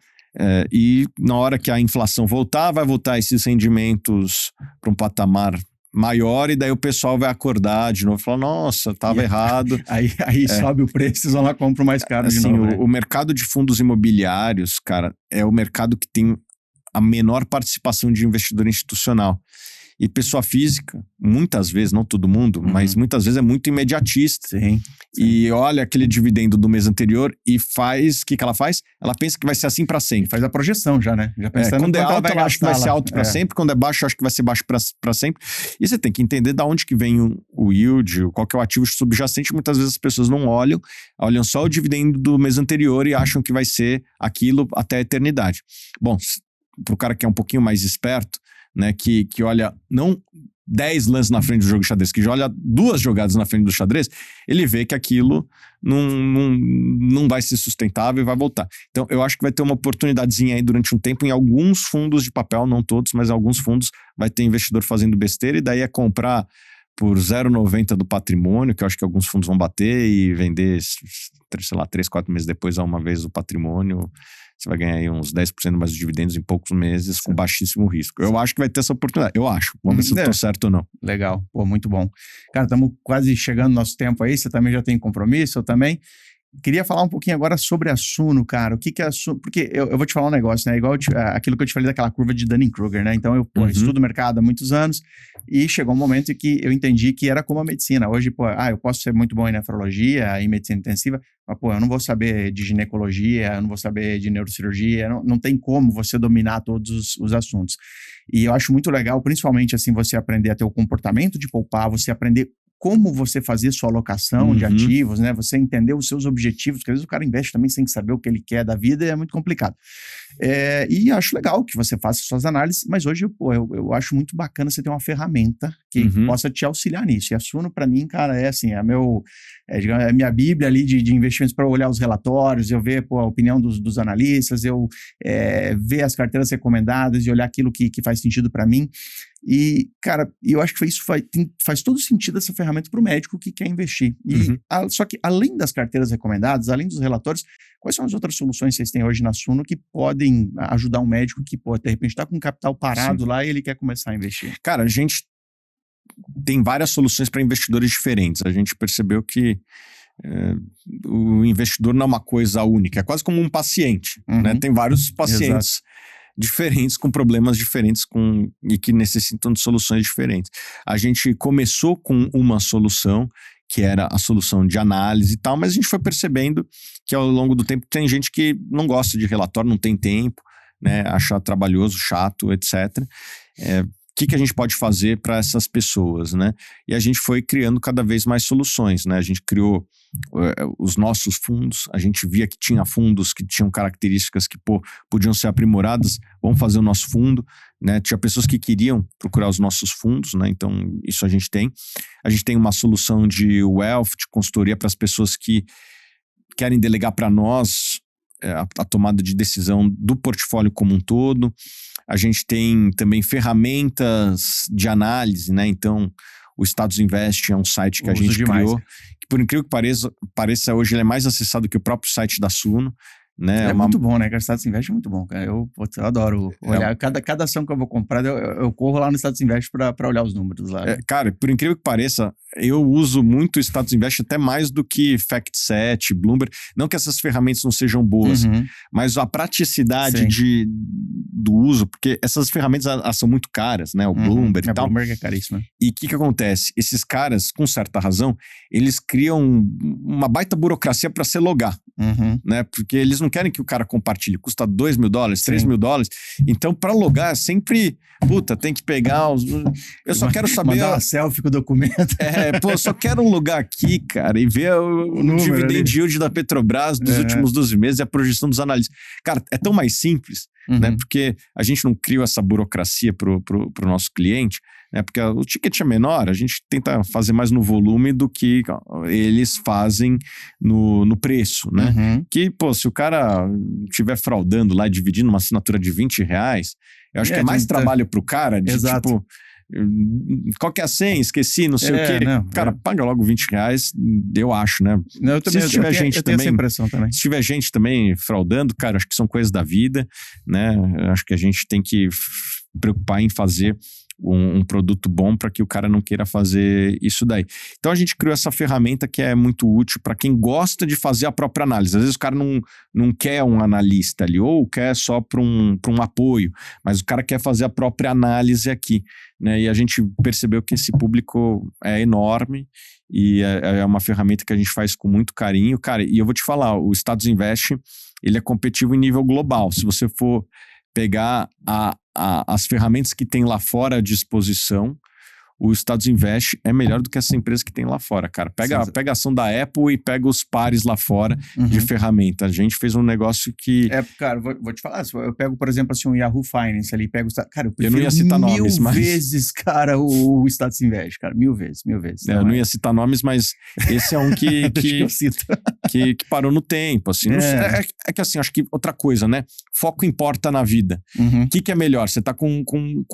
E na hora que a inflação voltar, vai voltar esses rendimentos para um patamar maior, e daí o pessoal vai acordar de novo e falar, nossa, estava errado. Aí sobe o preço, vocês vão lá comprar mais caro de novo. O mercado de fundos imobiliários, cara, é o mercado que tem a menor participação de investidor institucional. E pessoa física, muitas vezes, não todo mundo, mas muitas vezes é muito imediatista. Sim. E olha aquele dividendo do mês anterior e faz... O que ela faz? Ela pensa que vai ser assim para sempre. E faz a projeção já, né? Já pensando quando é alto, ela acha que vai ser alto para sempre. Quando é baixo, acha que vai ser baixo para sempre. E você tem que entender de onde que vem o yield, qual que é o ativo subjacente. Muitas vezes as pessoas não olham só o dividendo do mês anterior e acham que vai ser aquilo até a eternidade. Bom, para o cara que é um pouquinho mais esperto, né, que olha não 10 lances na frente do jogo de xadrez, que já olha 2 jogadas na frente do xadrez, ele vê que aquilo não vai ser sustentável e vai voltar. Então, eu acho que vai ter uma oportunidadezinha aí durante um tempo em alguns fundos de papel, não todos, mas em alguns fundos vai ter investidor fazendo besteira, e daí é comprar por 0,90 do patrimônio, que eu acho que alguns fundos vão bater, e vender, sei lá, 3, 4 meses depois a uma vez o patrimônio. Você vai ganhar aí uns 10% mais de dividendos em poucos meses, com baixíssimo risco. Eu acho que vai ter essa oportunidade. Eu acho. Vamos ver se eu tô certo ou não. Legal. Pô, muito bom. Cara, estamos quase chegando no nosso tempo aí. Você também já tem compromisso, eu também. Queria falar um pouquinho agora sobre a Suno, cara. O que é a Suno? Porque eu vou te falar um negócio, né? Igual aquilo que eu te falei daquela curva de Dunning-Kruger, né? Então, eu estudo o mercado há muitos anos e chegou um momento em que eu entendi que era como a medicina. Hoje, eu posso ser muito bom em nefrologia, em medicina intensiva, mas, eu não vou saber de ginecologia, eu não vou saber de neurocirurgia, não tem como você dominar todos os assuntos. E eu acho muito legal, principalmente, assim, você aprender a ter o comportamento de poupar, você aprender como você fazer sua alocação de ativos, né? Você entender os seus objetivos, porque às vezes o cara investe também sem saber o que ele quer da vida e é muito complicado. E acho legal que você faça suas análises, mas hoje, eu acho muito bacana você ter uma ferramenta que possa te auxiliar nisso. E a Suno, para mim, cara, é assim, é a minha bíblia ali de investimentos para olhar os relatórios, eu ver a opinião dos analistas, eu ver as carteiras recomendadas e olhar aquilo que faz sentido para mim. E, cara, eu acho que isso faz todo sentido essa ferramenta para o médico que quer investir. Só que, além das carteiras recomendadas, além dos relatórios, quais são as outras soluções que vocês têm hoje na Suno que podem ajudar um médico que, de repente, está com um capital parado lá e ele quer começar a investir? Cara, a gente tem várias soluções para investidores diferentes. A gente percebeu que o investidor não é uma coisa única, é quase como um paciente, né? Tem vários pacientes diferentes, com problemas diferentes e que necessitam de soluções diferentes. A gente começou com uma solução, que era a solução de análise e tal, mas a gente foi percebendo que ao longo do tempo tem gente que não gosta de relatório, não tem tempo, né? Acha trabalhoso, chato, etc. O que a gente pode fazer para essas pessoas, né? E a gente foi criando cada vez mais soluções, né? A gente criou os nossos fundos, a gente via que tinha fundos que tinham características que podiam ser aprimoradas, vamos fazer o nosso fundo, né? Tinha pessoas que queriam procurar os nossos fundos, né? Então isso a gente tem. A gente tem uma solução de wealth, de consultoria para as pessoas que querem delegar para nós a tomada de decisão do portfólio como um todo. A gente tem também ferramentas de análise, né? Então, o Status Invest é um site que a gente criou, que por incrível que pareça, hoje ele é mais acessado que o próprio site da Suno, né? É muito bom, né? O Status Invest é muito bom, cara. Eu adoro olhar. Cada ação que eu vou comprar, eu corro lá no Status Invest para olhar os números lá. Né? Cara, por incrível que pareça, eu uso muito o Status Invest até mais do que FactSet, Bloomberg. Não que essas ferramentas não sejam boas, mas a praticidade do uso, porque essas ferramentas elas são muito caras, né? O Bloomberg e tal. O Bloomberg é caríssimo. Né? E o que acontece? Esses caras, com certa razão, eles criam uma baita burocracia para se logar, né? Porque eles não querem que o cara compartilhe. Custa $2 mil, $3 mil. Então, para logar, sempre... tem que pegar os... Eu só quero saber... Mandar uma selfie com o documento. Só quero um lugar aqui, cara, e ver o dividend yield da Petrobras dos últimos 12 meses e a projeção dos analistas. Cara, é tão mais simples, né? Porque a gente não criou essa burocracia pro nosso cliente, né? Porque o ticket é menor, a gente tenta fazer mais no volume do que eles fazem no preço, né? Uhum. Que, pô, se o cara estiver fraudando lá, dividindo uma assinatura de R$20, eu acho que é mais trabalho pro cara de, Exato. tipo, qual que é a senha? Esqueci, não sei o quê. Não, cara, paga logo R$20, eu acho, né? Não, eu também, Se tiver gente eu tenho essa também, impressão também. se tiver gente também fraudando, cara, acho que são coisas da vida, né? Acho que a gente tem que preocupar em fazer um produto bom para que o cara não queira fazer isso daí. Então a gente criou essa ferramenta que é muito útil para quem gosta de fazer a própria análise. Às vezes o cara não quer um analista ali, ou quer só para um apoio, mas o cara quer fazer a própria análise aqui, né? E a gente percebeu que esse público é enorme e é uma ferramenta que a gente faz com muito carinho. Cara, e eu vou te falar, o Status Invest, ele é competitivo em nível global. Se você for pegar as ferramentas que tem lá fora à disposição, o Status Invest é melhor do que essa empresa que tem lá fora, cara. Pega a ação da Apple e pega os pares lá fora de ferramenta. A gente fez um negócio que... Cara, vou te falar, eu pego, por exemplo, assim, um Yahoo Finance ali, cara, eu prefiro não ia citar nomes, mas... vezes, cara, o Status Invest, cara, mil vezes. Eu não ia citar nomes, mas esse é um que parou no tempo, assim. É que assim, acho que outra coisa, né? Foco importa na vida. O que é melhor? Você tá com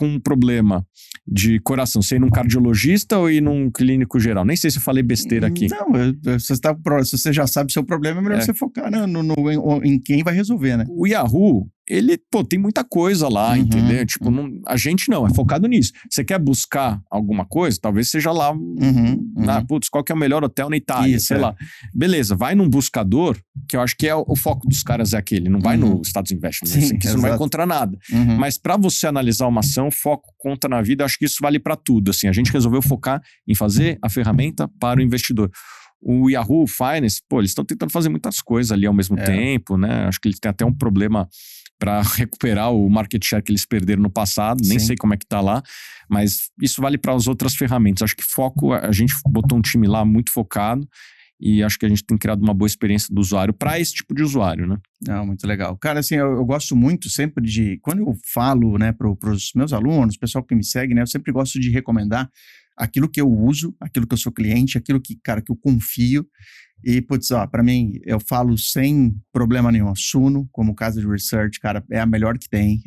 um problema de coração, você ir num cardiologista ou ir num clínico geral? Nem sei se eu falei besteira aqui. Não, se você já sabe o seu problema, é melhor você focar em quem vai resolver, né? O Yahoo, ele, tem muita coisa lá, entendeu? Tipo, a gente não, é focado nisso. Você quer buscar alguma coisa? Talvez seja lá, qual que é o melhor hotel na Itália, sei lá. Beleza, vai num buscador, que eu acho que é o foco dos caras é aquele, não vai no Status Invest, que você não vai encontrar nada. Mas para você analisar uma ação, foco conta na vida, eu acho que isso vale para tudo, assim. A gente resolveu focar em fazer a ferramenta para o investidor. O Yahoo Finance, eles estão tentando fazer muitas coisas ali ao mesmo tempo, né? Acho que eles têm até um problema para recuperar o market share que eles perderam no passado, nem sei como é que tá lá, mas isso vale para as outras ferramentas. Acho que a gente botou um time lá muito focado e acho que a gente tem criado uma boa experiência do usuário para esse tipo de usuário, né? Não, muito legal. Cara, assim, eu gosto muito sempre quando eu falo, né, para os meus alunos, o pessoal que me segue, né, eu sempre gosto de recomendar aquilo que eu uso, aquilo que eu sou cliente, aquilo que, cara, que eu confio. E, para mim, eu falo sem problema nenhum. A Suno, como casa de research, cara, é a melhor que tem.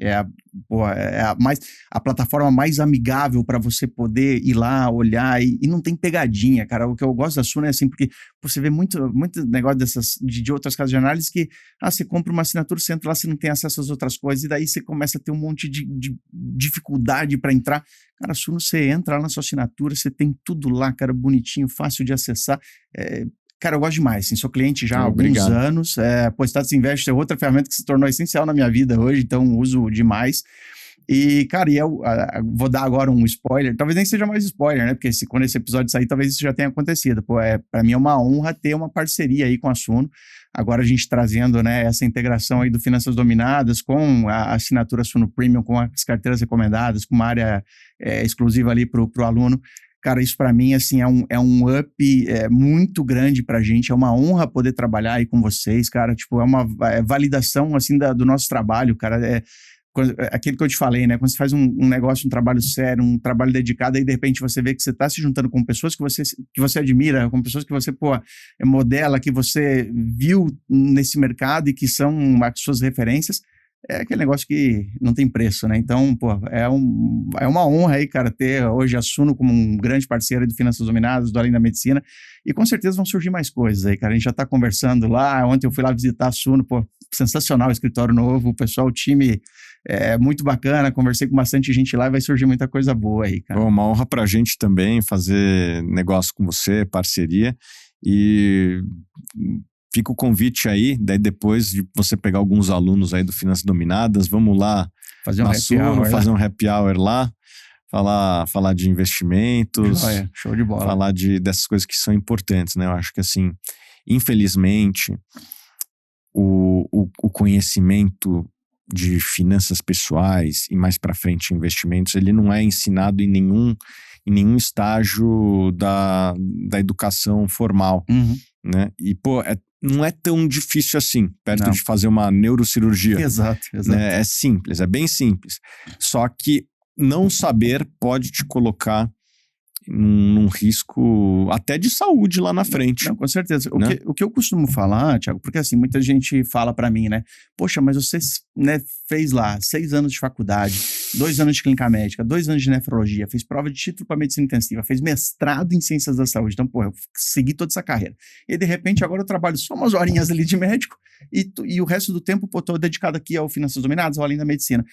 A plataforma mais amigável para você poder ir lá, olhar e não tem pegadinha, cara. O que eu gosto da Suno é assim, porque você vê muito negócio de outras casas de análise que, você compra uma assinatura, você entra lá, você não tem acesso às outras coisas e daí você começa a ter um monte de dificuldade para entrar. Cara, a Suno, você entra lá na sua assinatura, você tem tudo lá, cara, bonitinho, fácil de acessar. Cara, eu gosto demais, assim, sou cliente já há alguns anos. Status Invest é outra ferramenta que se tornou essencial na minha vida hoje, então uso demais. E, cara, eu vou dar agora um spoiler, talvez nem seja mais spoiler, né? Porque quando esse episódio sair, talvez isso já tenha acontecido. Para mim é uma honra ter uma parceria aí com a Suno. Agora a gente trazendo, né, essa integração aí do Finanças Dominadas com a assinatura Suno Premium, com as carteiras recomendadas, com uma área exclusiva ali para o aluno. Cara, isso para mim, assim, é um up muito grande pra gente, é uma honra poder trabalhar aí com vocês, cara, tipo, é uma validação, assim, do nosso trabalho, cara, aquilo que eu te falei, né, quando você faz um negócio, um trabalho sério, um trabalho dedicado, aí de repente você vê que você tá se juntando com pessoas que você admira, com pessoas que você, modela, que você viu nesse mercado e que são as suas referências, é aquele negócio que não tem preço, né? Então, é uma honra aí, cara, ter hoje a Suno como um grande parceiro aí do Finanças Dominadas, do Além da Medicina, e com certeza vão surgir mais coisas aí, cara. A gente já tá conversando lá, ontem eu fui lá visitar a Suno, sensacional o escritório novo, o pessoal, o time é muito bacana, conversei com bastante gente lá e vai surgir muita coisa boa aí, cara. Uma honra pra gente também fazer negócio com você, parceria, e... Fica o convite aí, daí depois de você pegar alguns alunos aí do Finanças Dominadas, vamos lá fazer um happy hour lá, falar de investimentos, show de bola. Falar dessas coisas que são importantes, né? Eu acho que assim, infelizmente, o conhecimento de finanças pessoais e mais para frente investimentos, ele não é ensinado em nenhum estágio da educação formal, né? E, não é tão difícil assim, perto de fazer uma neurocirurgia. Exato. Né? É simples, é bem simples. Só que não saber pode te colocar num risco até de saúde lá na frente. Não, com certeza. Né? O que eu costumo falar, Thiago, porque assim, muita gente fala pra mim, né? Poxa, mas você, né, fez lá 6 anos de faculdade, 2 anos de clínica médica, 2 anos de nefrologia, fez prova de título para medicina intensiva, fez mestrado em ciências da saúde. Então, pô, eu segui toda essa carreira. E de repente agora eu trabalho só umas horinhas ali de médico e o resto do tempo, pô, tô dedicado aqui ao finanças dominadas, ao além da medicina.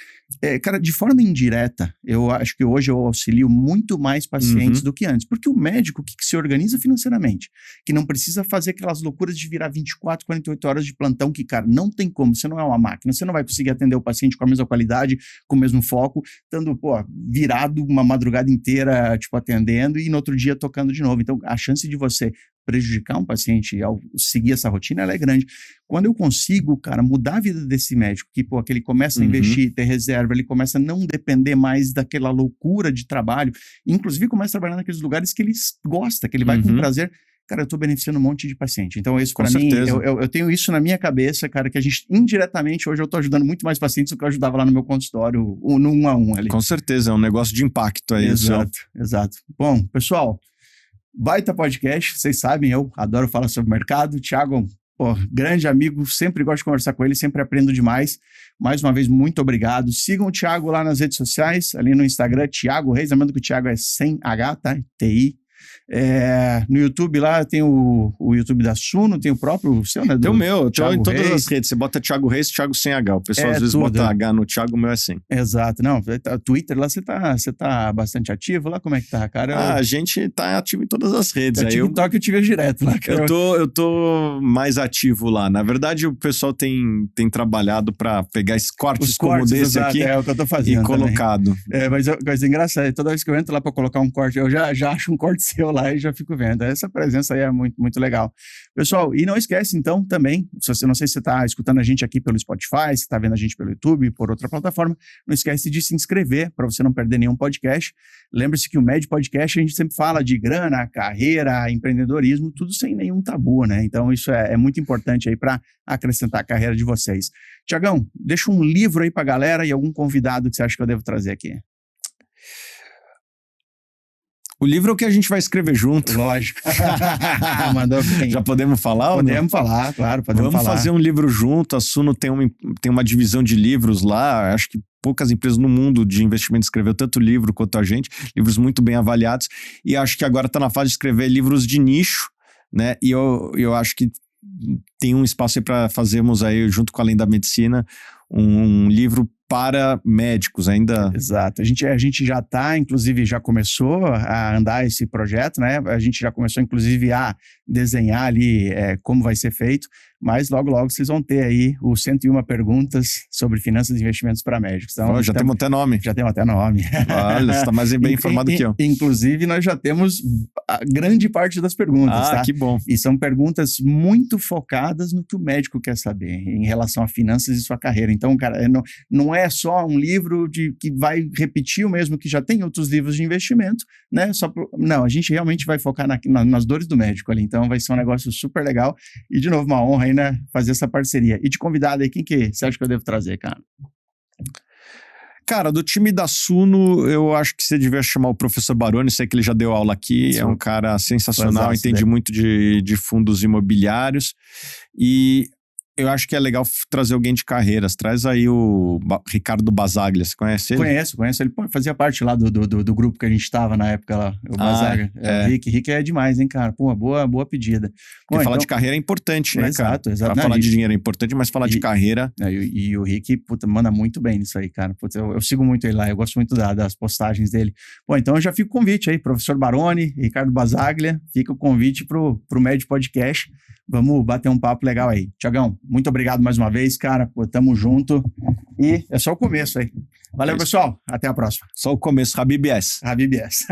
Cara, de forma indireta, eu acho que hoje eu auxilio muito mais pacientes do que antes. Porque o médico que se organiza financeiramente, que não precisa fazer aquelas loucuras de virar 24, 48 horas de plantão, que, cara, não tem como, você não é uma máquina, você não vai conseguir atender o paciente com a mesma qualidade, com o mesmo foco, estando, pô, virado uma madrugada inteira, tipo, atendendo e no outro dia tocando de novo. Então, a chance de você prejudicar um paciente ao seguir essa rotina, ela é grande. Quando eu consigo, cara, mudar a vida desse médico, que, pô, que ele começa a investir, ter reserva, ele começa a não depender mais daquela loucura de trabalho, inclusive começa a trabalhar naqueles lugares que ele gosta, que ele vai com prazer. Cara, eu tô beneficiando um monte de paciente. Então, isso pra mim, eu tenho isso na minha cabeça, cara, que a gente, indiretamente, hoje eu tô ajudando muito mais pacientes do que eu ajudava lá no meu consultório, no 1 a 1 ali. Com certeza, é um negócio de impacto aí. Exato. Bom, pessoal, baita podcast, vocês sabem, eu adoro falar sobre mercado. Thiago, pô, grande amigo, sempre gosto de conversar com ele, sempre aprendo demais. Mais uma vez, muito obrigado. Sigam o Thiago lá nas redes sociais, ali no Instagram, Thiago Reis, lembrando que o Thiago é sem H, tá? TI. No YouTube lá tem o YouTube da Suno, tem o próprio seu, né? Tem o meu, eu tô em todas Reis. as redes. Você bota Thiago Reis, Thiago sem H. O pessoal às vezes tudo. bota H no Thiago, o meu é sem. Exato. Não, Twitter lá você tá bastante ativo lá? Como é que tá, cara? A gente tá ativo em todas as redes. Aí TikTok eu tive direto lá, cara. Eu tô mais ativo lá. Na verdade, o pessoal tem trabalhado pra pegar esses cortes como desse aqui. É o que eu tô fazendo e colocado. Mas é engraçado, toda vez que eu entro lá pra colocar um corte, eu já acho um corte seu lá e já fico vendo. Essa presença aí é muito, muito legal. Pessoal, e não esquece então também, não sei se você tá escutando a gente aqui pelo Spotify, se tá vendo a gente pelo YouTube, por outra plataforma, não esquece de se inscrever para você não perder nenhum podcast. Lembre-se que o Med Podcast a gente sempre fala de grana, carreira, empreendedorismo, tudo sem nenhum tabu, né? Então isso é muito importante aí para acrescentar a carreira de vocês. Tiagão, deixa um livro aí pra galera e algum convidado que você acha que eu devo trazer aqui. O livro é o que a gente vai escrever junto. Lógico. Mandou bem. Já podemos falar? Podemos falar, claro, podemos falar. Vamos fazer um livro junto. A Suno tem uma divisão de livros lá. Acho que poucas empresas no mundo de investimento escreveu tanto livro quanto a gente. Livros muito bem avaliados. E acho que agora está na fase de escrever livros de nicho, né? E eu acho que tem um espaço aí para fazermos aí, junto com Além da Medicina, um livro para médicos ainda. Exato. A gente já está, inclusive, já começou a andar esse projeto, né? A gente já começou, inclusive, a desenhar ali como vai ser feito, mas logo vocês vão ter aí os 101 perguntas sobre finanças e investimentos para médicos. Então, já temos até nome. Já temos até nome. Olha, você está mais bem informado que eu. Inclusive, nós já temos a grande parte das perguntas, tá? Que bom. E são perguntas muito focadas no que o médico quer saber em relação a finanças e sua carreira. Então, cara, não é só um livro que vai repetir o mesmo que já tem outros livros de investimento, né? Não, a gente realmente vai focar nas dores do médico ali. Então, vai ser um negócio super legal. E, de novo, uma honra aí, né? Fazer essa parceria. E de convidado aí, quem que você acha que eu devo trazer, cara? Cara, do time da Suno, eu acho que você devia chamar o professor Baroni, sei que ele já deu aula aqui, é um cara sensacional, entende muito de fundos imobiliários, e eu acho que é legal trazer alguém de carreiras. Traz aí o Ricardo Basaglia, você conhece ele? Conheço. Ele fazia parte lá do grupo que a gente estava na época lá, o Basaglia. O Rick é demais, hein, cara? Pô, boa pedida. Porque falar de carreira é importante, né, cara? Exato. Falar de dinheiro é importante, mas falar de carreira... E o Rick, puta, manda muito bem nisso aí, cara. Puta, eu sigo muito ele lá, eu gosto muito das postagens dele. Bom, então já fica o convite aí, professor Baroni, Ricardo Basaglia, fica o convite pro Med Podcast. Vamos bater um papo legal aí. Tiagão, muito obrigado mais uma vez, cara. Pô, tamo junto. E é só o começo aí. Valeu, pessoal. Até a próxima. Só o começo. Habib S. Habib S.